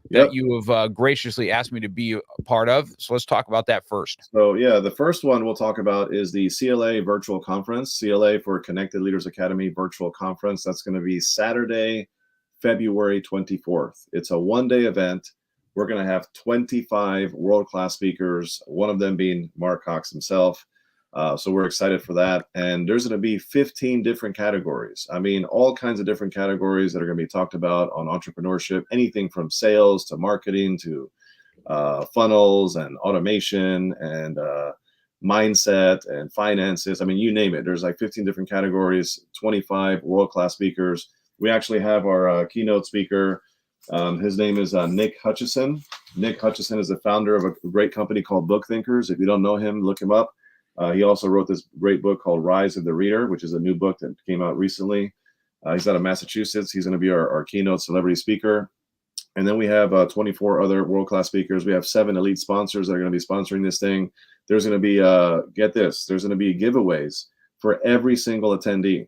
that you have graciously asked me to be a part of. So let's talk about that first. So yeah, the first one we'll talk about is the CLA virtual conference, CLA for Connected Leaders Academy virtual conference. That's going to be Saturday, February 24th. It's a one-day event. We're going to have 25 world-class speakers, one of them being Mark Cox himself. So we're excited for that. And there's going to be 15 different categories. I mean, all kinds of different categories that are going to be talked about on entrepreneurship, anything from sales to marketing to funnels and automation and mindset and finances. I mean, you name it. There's like 15 different categories, 25 world-class speakers. We actually have our keynote speaker. His name is Nick Hutchison. Nick Hutchison is the founder of a great company called Book Thinkers. If you don't know him, look him up. He also wrote this great book called Rise of the Reader, which is a new book that came out recently. He's out of Massachusetts. He's going to be our keynote celebrity speaker. And then we have 24 other world-class speakers. We have 7 elite sponsors that are going to be sponsoring this thing. There's going to be, get this, there's going to be giveaways for every single attendee.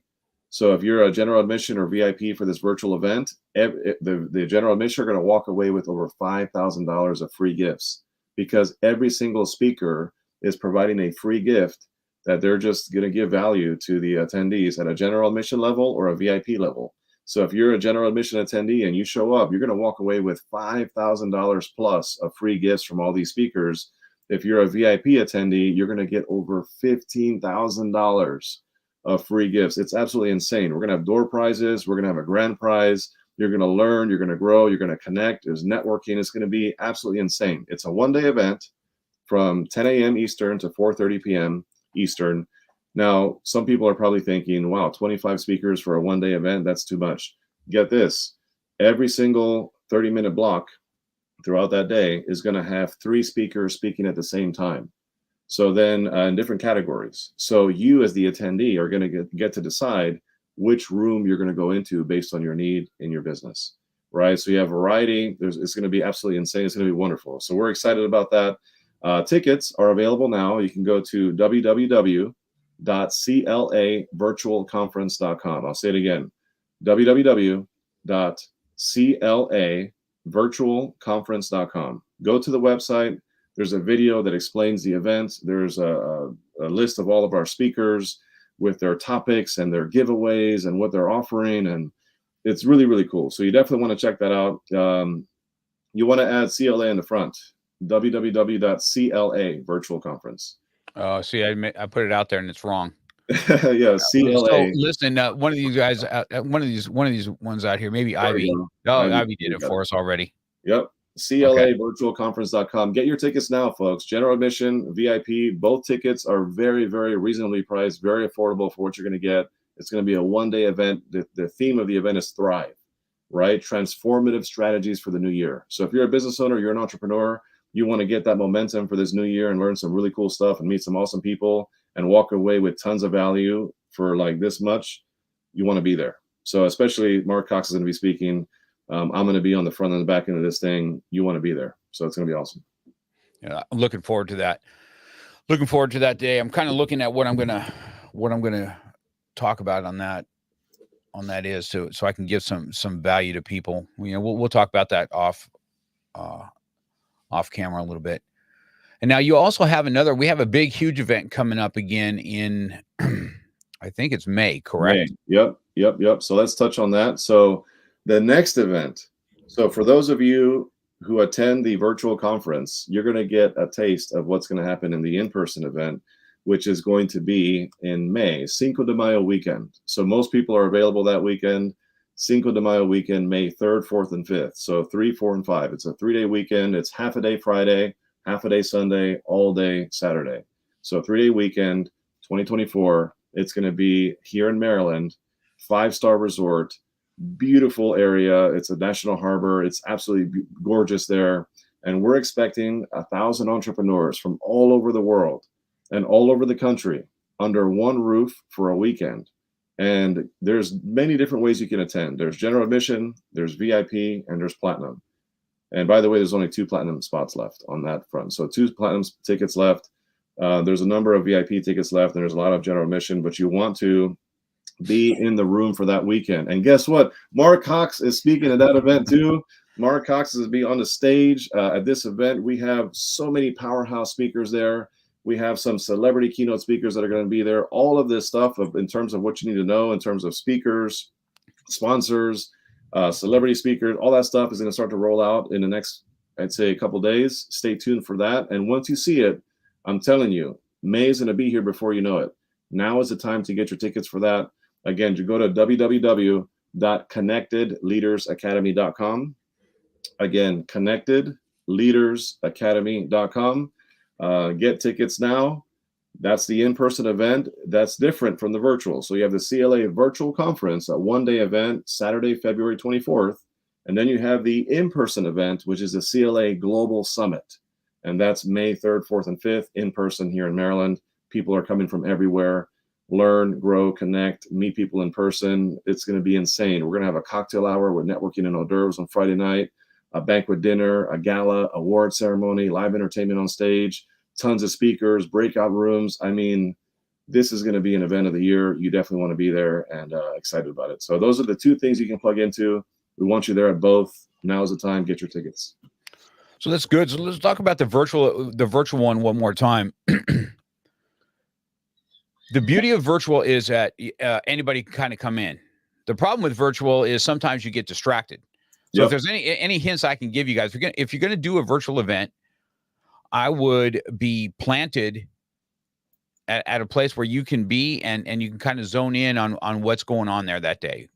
So if you're a general admission or VIP for this virtual event, the general admission are going to walk away with over $5,000 of free gifts, because every single speaker is providing a free gift that they're just going to give value to the attendees at a general admission level or a VIP level. So if you're a general admission attendee and you show up, you're going to walk away with $5,000 plus of free gifts from all these speakers. If you're a VIP attendee, you're going to get over $15,000 of free gifts. It's absolutely insane. We're going to have door prizes. We're going to have a grand prize. You're going to learn, you're going to grow, you're going to connect. There's networking. It's going to be absolutely insane. It's a one-day event from 10 a.m. Eastern to 4:30 p.m. Eastern. Now, some people are probably thinking, wow, 25 speakers for a one-day event, that's too much. Get this. Every single 30-minute block throughout that day is going to have 3 speakers speaking at the same time. So then in different categories. So you as the attendee are going to get to decide which room you're going to go into based on your need in your business, right? So you have variety. It's going to be absolutely insane. It's going to be wonderful. So we're excited about that. Tickets are available now. You can go to www.clavirtualconference.com. I'll say it again, www.clavirtualconference.com. Go to the website. There's a video that explains the event. There's a list of all of our speakers with their topics and their giveaways and what they're offering. And it's really, really cool. So you definitely want to check that out. You want to add CLA in the front, www.CLA virtual conference. See, I put it out there and it's wrong. Yeah, CLA. So listen, one of these guys, one of these ones out here, maybe Ivy. Oh, Ivy did it for us already. Yep. CLAvirtualconference.com. Get your tickets now, folks. General admission, VIP, both tickets are very, very reasonably priced, very affordable for what you're going to get. It's going to be a one-day event. The theme of the event is Thrive, right? Transformative strategies for the new year. So if you're a business owner, you're an entrepreneur, you want to get that momentum for this new year and learn some really cool stuff and meet some awesome people and walk away with tons of value for like this much, you want to be there. So especially Mark Cox is going to be speaking. I'm going to be on the front and the back end of this thing. You want to be there. So it's going to be awesome. Yeah, I'm looking forward to that. Looking forward to that day. I'm kind of looking at what I'm going to talk about on that is so I can give some value to people. You know, we'll talk about that off camera a little bit. And now you also have we have a big, huge event coming up again in, I think it's May, correct? May. Yep. So let's touch on that. So the next event. So for those of you who attend the virtual conference, you're going to get a taste of what's going to happen in the in-person event, which is going to be in May, Cinco de Mayo weekend. So most people are available that weekend. Cinco de Mayo weekend, May 3rd, 4th, and 5th. So 3, 4, and 5. It's a 3-day weekend. It's half a day Friday, half a day Sunday, all day Saturday. So 3-day weekend, 2024. It's going to be here in Maryland, 5-star resort, beautiful area. It's a national harbor. It's absolutely gorgeous there. And we're expecting 1,000 entrepreneurs from all over the world and all over the country under one roof for a weekend. And there's many different ways you can attend. There's general admission, there's VIP, and there's platinum. And by the way, there's only 2 platinum spots left on that front. So 2 platinum tickets left. There's a number of VIP tickets left, and there's a lot of general admission, but you want to be in the room for that weekend. And guess what? Mark Cox is speaking at that event too. Mark Cox is be on the stage at this event. We have so many powerhouse speakers there. We have some celebrity keynote speakers that are going to be there. All of this stuff in terms of what you need to know in terms of speakers, sponsors, celebrity speakers, all that stuff is going to start to roll out in the next, I'd say, a couple days. Stay tuned for that. And once you see it, I'm telling you, May is going to be here before you know it. Now is the time to get your tickets for that. Again, you go to www.connectedleadersacademy.com. Again, connectedleadersacademy.com. Get tickets now. That's the in-person event. That's different from the virtual. So you have the CLA virtual conference, a one-day event, Saturday, February 24th. And then you have the in-person event, which is the CLA Global Summit. And that's May 3rd, 4th, and 5th in person here in Maryland. People are coming from everywhere. Learn, grow, connect, meet people in person. It's going to be insane. We're going to have a cocktail hour with networking and hors d'oeuvres on Friday night, a banquet dinner, a gala, award ceremony, live entertainment on stage, tons of speakers, breakout rooms. I mean, this is going to be an event of the year. You definitely want to be there and excited about it. So those are the 2 things you can plug into. We want you there at both. Now's the time. Get your tickets. So that's good. So let's talk about the virtual one more time. The beauty of virtual is that anybody can kind of come in. The problem with virtual is sometimes you get distracted. So if there's any hints I can give you guys, if you're going to do a virtual event, I would be planted at a place where you can be and you can kind of zone in on what's going on there that day.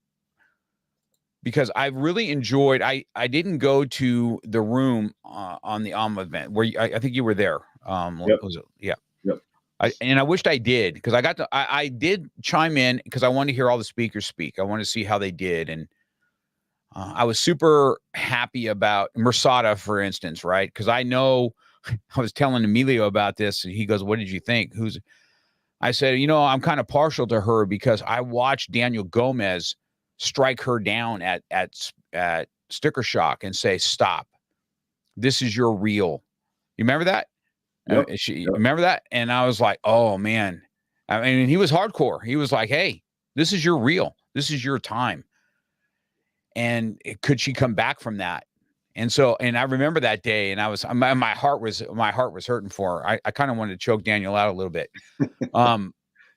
because I really enjoyed. I didn't go to the room on the event where I think you were there. Yep. Was it? Yeah. Yep. And I wished I did, because I did chime in because I wanted to hear all the speakers speak. I wanted to see how they did, and I was super happy about Mersada, for instance, right? Because I know I was telling Emilio about this, and he goes, "What did you think?" I said, I'm kind of partial to her because I watched Daniel Gomez strike her down at Sticker Shock and say, "Stop. This is your real." You remember that? Yep. Remember that? And I was like, "Oh man." I mean, he was hardcore. He was like, "Hey, this is your real. This is your time." And could she come back from that? And I remember that day, and my heart was hurting for her. I kind of wanted to choke Daniel out a little bit.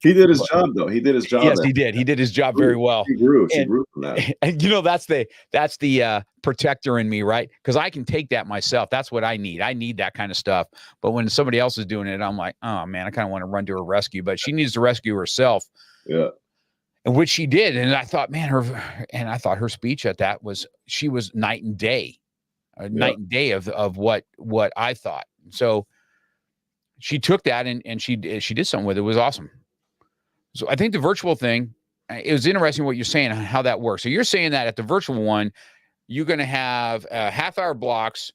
He did his job, though. He did his job. Yes, he did. He did his job very well. She grew from that. And that's the protector in me, right? Because I can take that myself. That's what I need. I need that kind of stuff. But when somebody else is doing it, I'm like, oh man, I kind of want to run to her rescue. But she needs to rescue herself. Yeah. And which she did. And I thought, man, her speech at that she was night and day. Night and day of what I thought. So she took that and she did something with it. It was awesome. So I think the virtual thing, it was interesting what you're saying, how that works. So you're saying that at the virtual one, you're going to have half-hour blocks,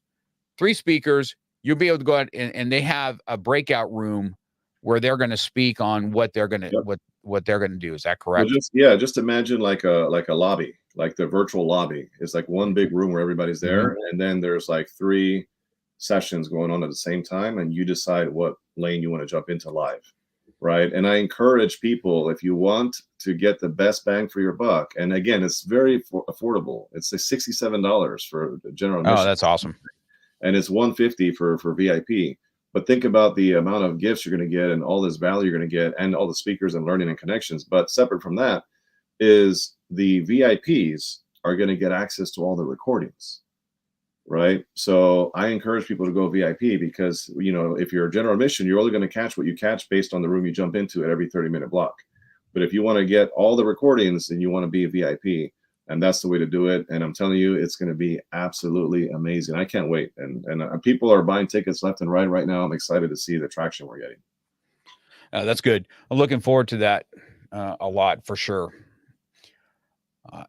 3 speakers. You'll be able to go out and they have a breakout room where they're going to speak on what they're going to what they're going to do. Is that correct? Well, just imagine like a lobby, like the virtual lobby. It's like one big room where everybody's there, and then there's like 3 sessions going on at the same time, and you decide what lane you want to jump into live. Right. And I encourage people, if you want to get the best bang for your buck, and again, it's very affordable. It's $67 for general admission. Oh, that's awesome. And it's $150 for VIP. But think about the amount of gifts you're going to get and all this value you're going to get and all the speakers and learning and connections. But separate from that is the VIPs are going to get access to all the recordings. Right. So I encourage people to go VIP because, if you're a general admission, you're only going to catch what you catch based on the room you jump into at every 30-minute block. But if you want to get all the recordings, then you want to be a VIP, and that's the way to do it. And I'm telling you, it's going to be absolutely amazing. I can't wait. And people are buying tickets left and right now. I'm excited to see the traction we're getting. That's good. I'm looking forward to that a lot for sure.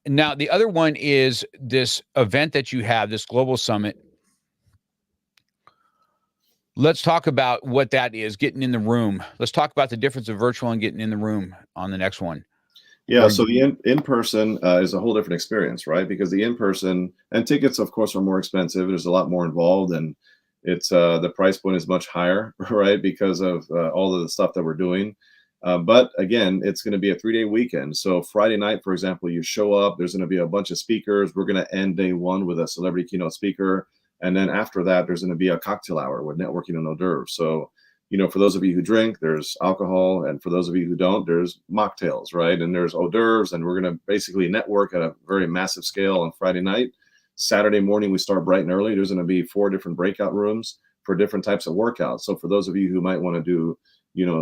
Now, the other one is this event that you have, this global summit. Let's talk about what that is, getting in the room. Let's talk about the difference of virtual and getting in the room on the next one. Yeah, so the in-person is a whole different experience, right? Because the in-person, and tickets, of course, are more expensive. There's a lot more involved, and it's the price point is much higher, right? Because of all of the stuff that we're doing. But again, it's going to be a 3-day weekend. So Friday night, for example, you show up, there's going to be a bunch of speakers. We're going to end day 1 with a celebrity keynote speaker. And then after that, there's going to be a cocktail hour with networking and hors d'oeuvres. So, for those of you who drink, there's alcohol. And for those of you who don't, there's mocktails, right? And there's hors d'oeuvres. And we're going to basically network at a very massive scale on Friday night. Saturday morning, we start bright and early. There's going to be 4 different breakout rooms for different types of workouts. So for those of you who might want to do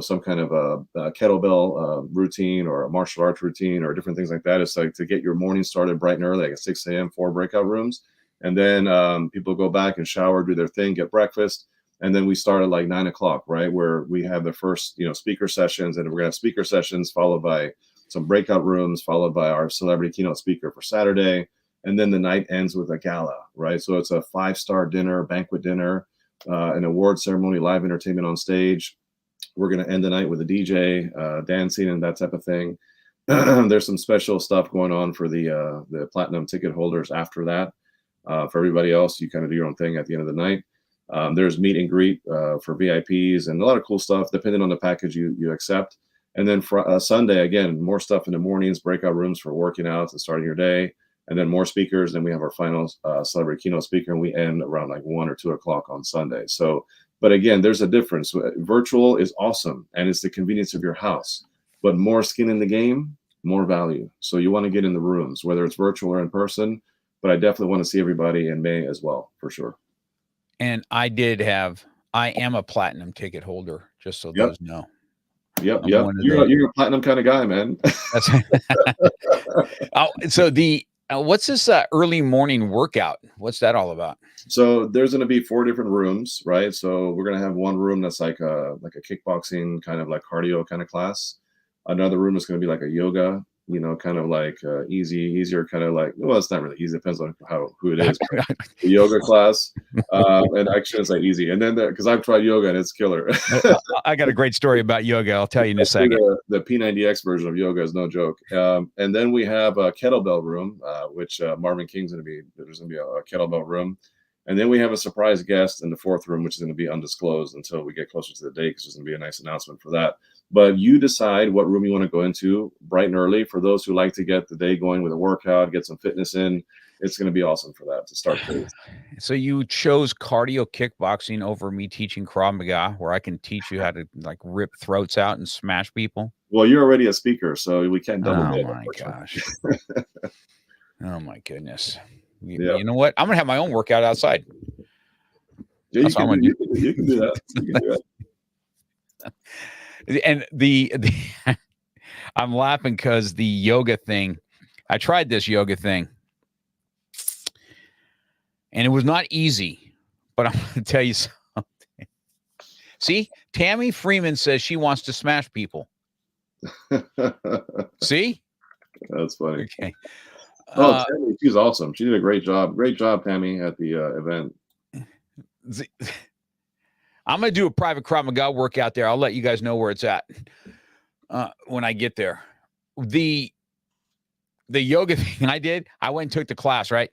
some kind of a kettlebell routine or a martial arts routine or different things like that. It's like to get your morning started bright and early, like at 6 a.m., 4 breakout rooms. And then people go back and shower, do their thing, get breakfast. And then we start at like 9 o'clock, right? Where we have the first, speaker sessions, and we're gonna have speaker sessions followed by some breakout rooms, followed by our celebrity keynote speaker for Saturday. And then the night ends with a gala, right? So it's a 5-star dinner, banquet dinner, an award ceremony, live entertainment on stage. We're going to end the night with a DJ, dancing and that type of thing. There's some special stuff going on for the platinum ticket holders after that. For everybody else, you kind of do your own thing at the end of the night. There's meet and greet for VIPs and a lot of cool stuff depending on the package you accept. And then Sunday, again, more stuff in the mornings, breakout rooms for working out and starting your day. And then more speakers. Then we have our final celebrity keynote speaker, and we end around like 1 or 2 o'clock on Sunday. So, but again, there's a difference. Virtual is awesome, and it's the convenience of your house. But more skin in the game, more value. So you want to get in the rooms, whether it's virtual or in person. But I definitely want to see everybody in May as well, for sure. And I am a platinum ticket holder, just so those know. Yep. You're a platinum kind of guy, man. So What's this early morning workout? What's that all about? So there's going to be 4 different rooms, right? So we're going to have one room that's like a kickboxing kind of like cardio kind of class. Another room is going to be like a yoga, kind of like easier, kind of like, well, it's not really easy. Depends on who it is. The yoga class, and actually it's like easy. And then because I've tried yoga and it's killer. I got a great story about yoga. I'll tell you in a second. The P90X version of yoga is no joke. And then we have a kettlebell room, which Marvin King's going to be. There's going to be a kettlebell room. And then we have a surprise guest in the 4th room, which is going to be undisclosed until we get closer to the date, because there's going to be a nice announcement for that. But you decide what room you want to go into bright and early. For those who like to get the day going with a workout, get some fitness in, it's going to be awesome for that to start with. So you chose cardio kickboxing over me teaching Krav Maga, where I can teach you how to like rip throats out and smash people? Well, you're already a speaker, so we can't double dip. Oh, my gosh. Oh, my goodness. You know what? I'm going to have my own workout outside. Yeah, you can do that. You can do that. And I'm laughing because the yoga thing, I tried this yoga thing, and it was not easy, but I'm going to tell you something. See, Tammy Freeman says she wants to smash people. See? That's funny. Okay. Tammy, she's awesome. She did a great job. Great job, Tammy, at the event. I'm going to do a private Krav Maga workout there. I'll let you guys know where it's at when I get there. The yoga thing I did, I went and took the class, right?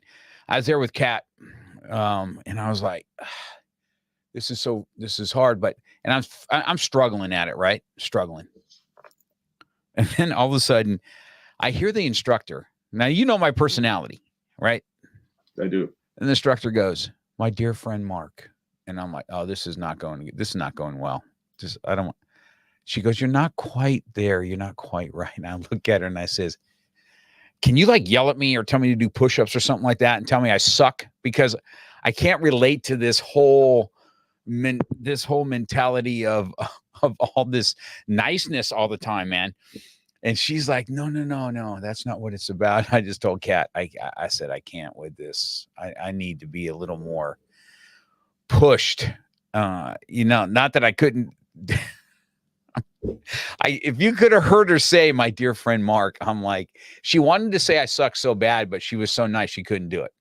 I was there with Kat, and I was like, this is hard, and I'm struggling at it, right? Struggling. And then all of a sudden, I hear the instructor. Now, you know my personality, right? I do. And the instructor goes, "My dear friend, Mark." And I'm like, "Oh, this is not going well. She goes, "You're not quite there. You're not quite right." And I look at her and I says, "Can you like yell at me or tell me to do push-ups or something like that and tell me I suck? Because I can't relate to this whole mentality of all this niceness all the time, man." And she's like, no, that's not what it's about. I just told Kat, I said, I can't with this. I need to be a little more pushed. Not that I couldn't. If you could have heard her say, "My dear friend Mark," I'm like, she wanted to say I suck so bad, but she was so nice she couldn't do it.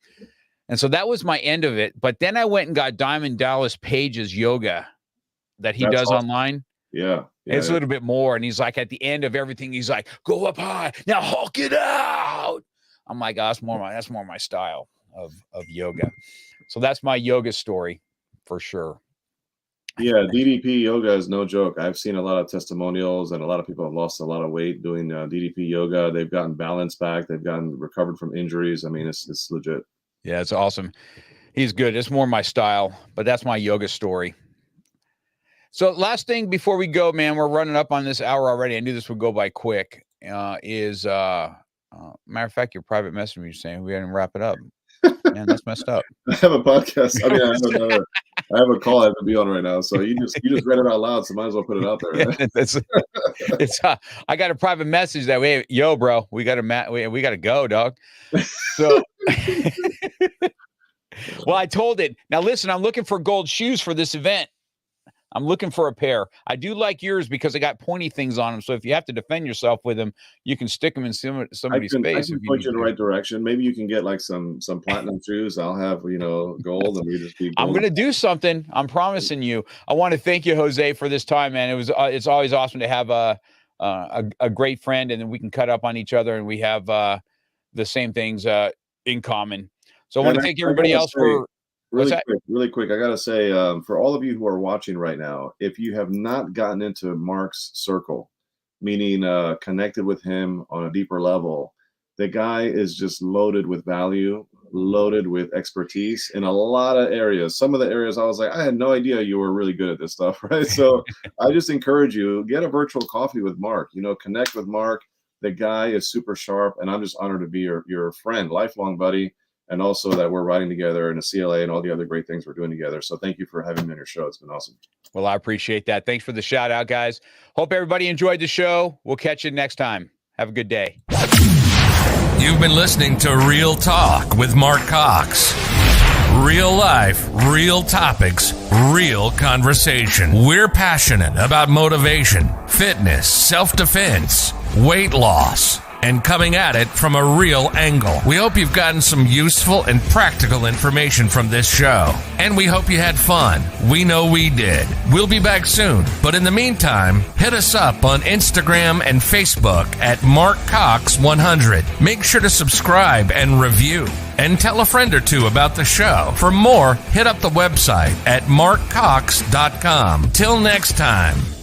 And so that was my end of it. But then I went and got Diamond Dallas Page's yoga that he does awesome. Online. Yeah. It's a little bit more. And he's like, at the end of everything, he's like, "Go up high. Now hulk it out." I'm like, oh, that's more my style of yoga. So that's my yoga story for sure. Yeah, DDP yoga is no joke. I've seen a lot of testimonials, and a lot of people have lost a lot of weight doing DDP yoga. They've gotten balance back. They've gotten recovered from injuries. I mean, it's legit. Yeah, it's awesome. He's good. It's more my style, but that's my yoga story. So last thing before we go, man, we're running up on this hour already. I knew this would go by quick. Matter of fact, your private message me saying we didn't wrap it up. Man, that's messed up. I have a podcast. I mean, I have a call I have to be on right now. So you just read it out loud. So might as well put it out there. Right? I got a private message that way. Yo, bro, we got to go, dog. So, well, I told it. Now listen, I'm looking for gold shoes for this event. I'm looking for a pair. I do like yours because they got pointy things on them. So if you have to defend yourself with them, you can stick them in somebody's face. I can point you in the right direction. Maybe you can get like some platinum shoes. I'll have gold, and we just be. I'm gonna do something. I'm promising you. I want to thank you, Jose, for this time, man. It's always awesome to have a great friend, and then we can cut up on each other, and we have the same things in common. So I want to thank everybody else for. Really quick, I gotta say, for all of you who are watching right now, if you have not gotten into Mark's circle, meaning connected with him on a deeper level, the guy is just loaded with value, loaded with expertise in a lot of areas. Some of the areas I was like, I had no idea you were really good at this stuff, right? So I just encourage you, get a virtual coffee with Mark, connect with Mark. The guy is super sharp, and I'm just honored to be your friend, lifelong buddy. And also that we're riding together in a CLA and all the other great things we're doing together. So thank you for having me on your show. It's been awesome. Well, I appreciate that. Thanks for the shout out, guys. Hope everybody enjoyed the show. We'll catch you next time. Have a good day. You've been listening to Real Talk with Mark Cox. Real life, real topics, real conversation. We're passionate about motivation, fitness, self-defense, weight loss, and coming at it from a real angle. We hope you've gotten some useful and practical information from this show. And we hope you had fun. We know we did. We'll be back soon. But in the meantime, hit us up on Instagram and Facebook at MarkCox100. Make sure to subscribe and review. And tell a friend or two about the show. For more, hit up the website at markcox.com. Till next time.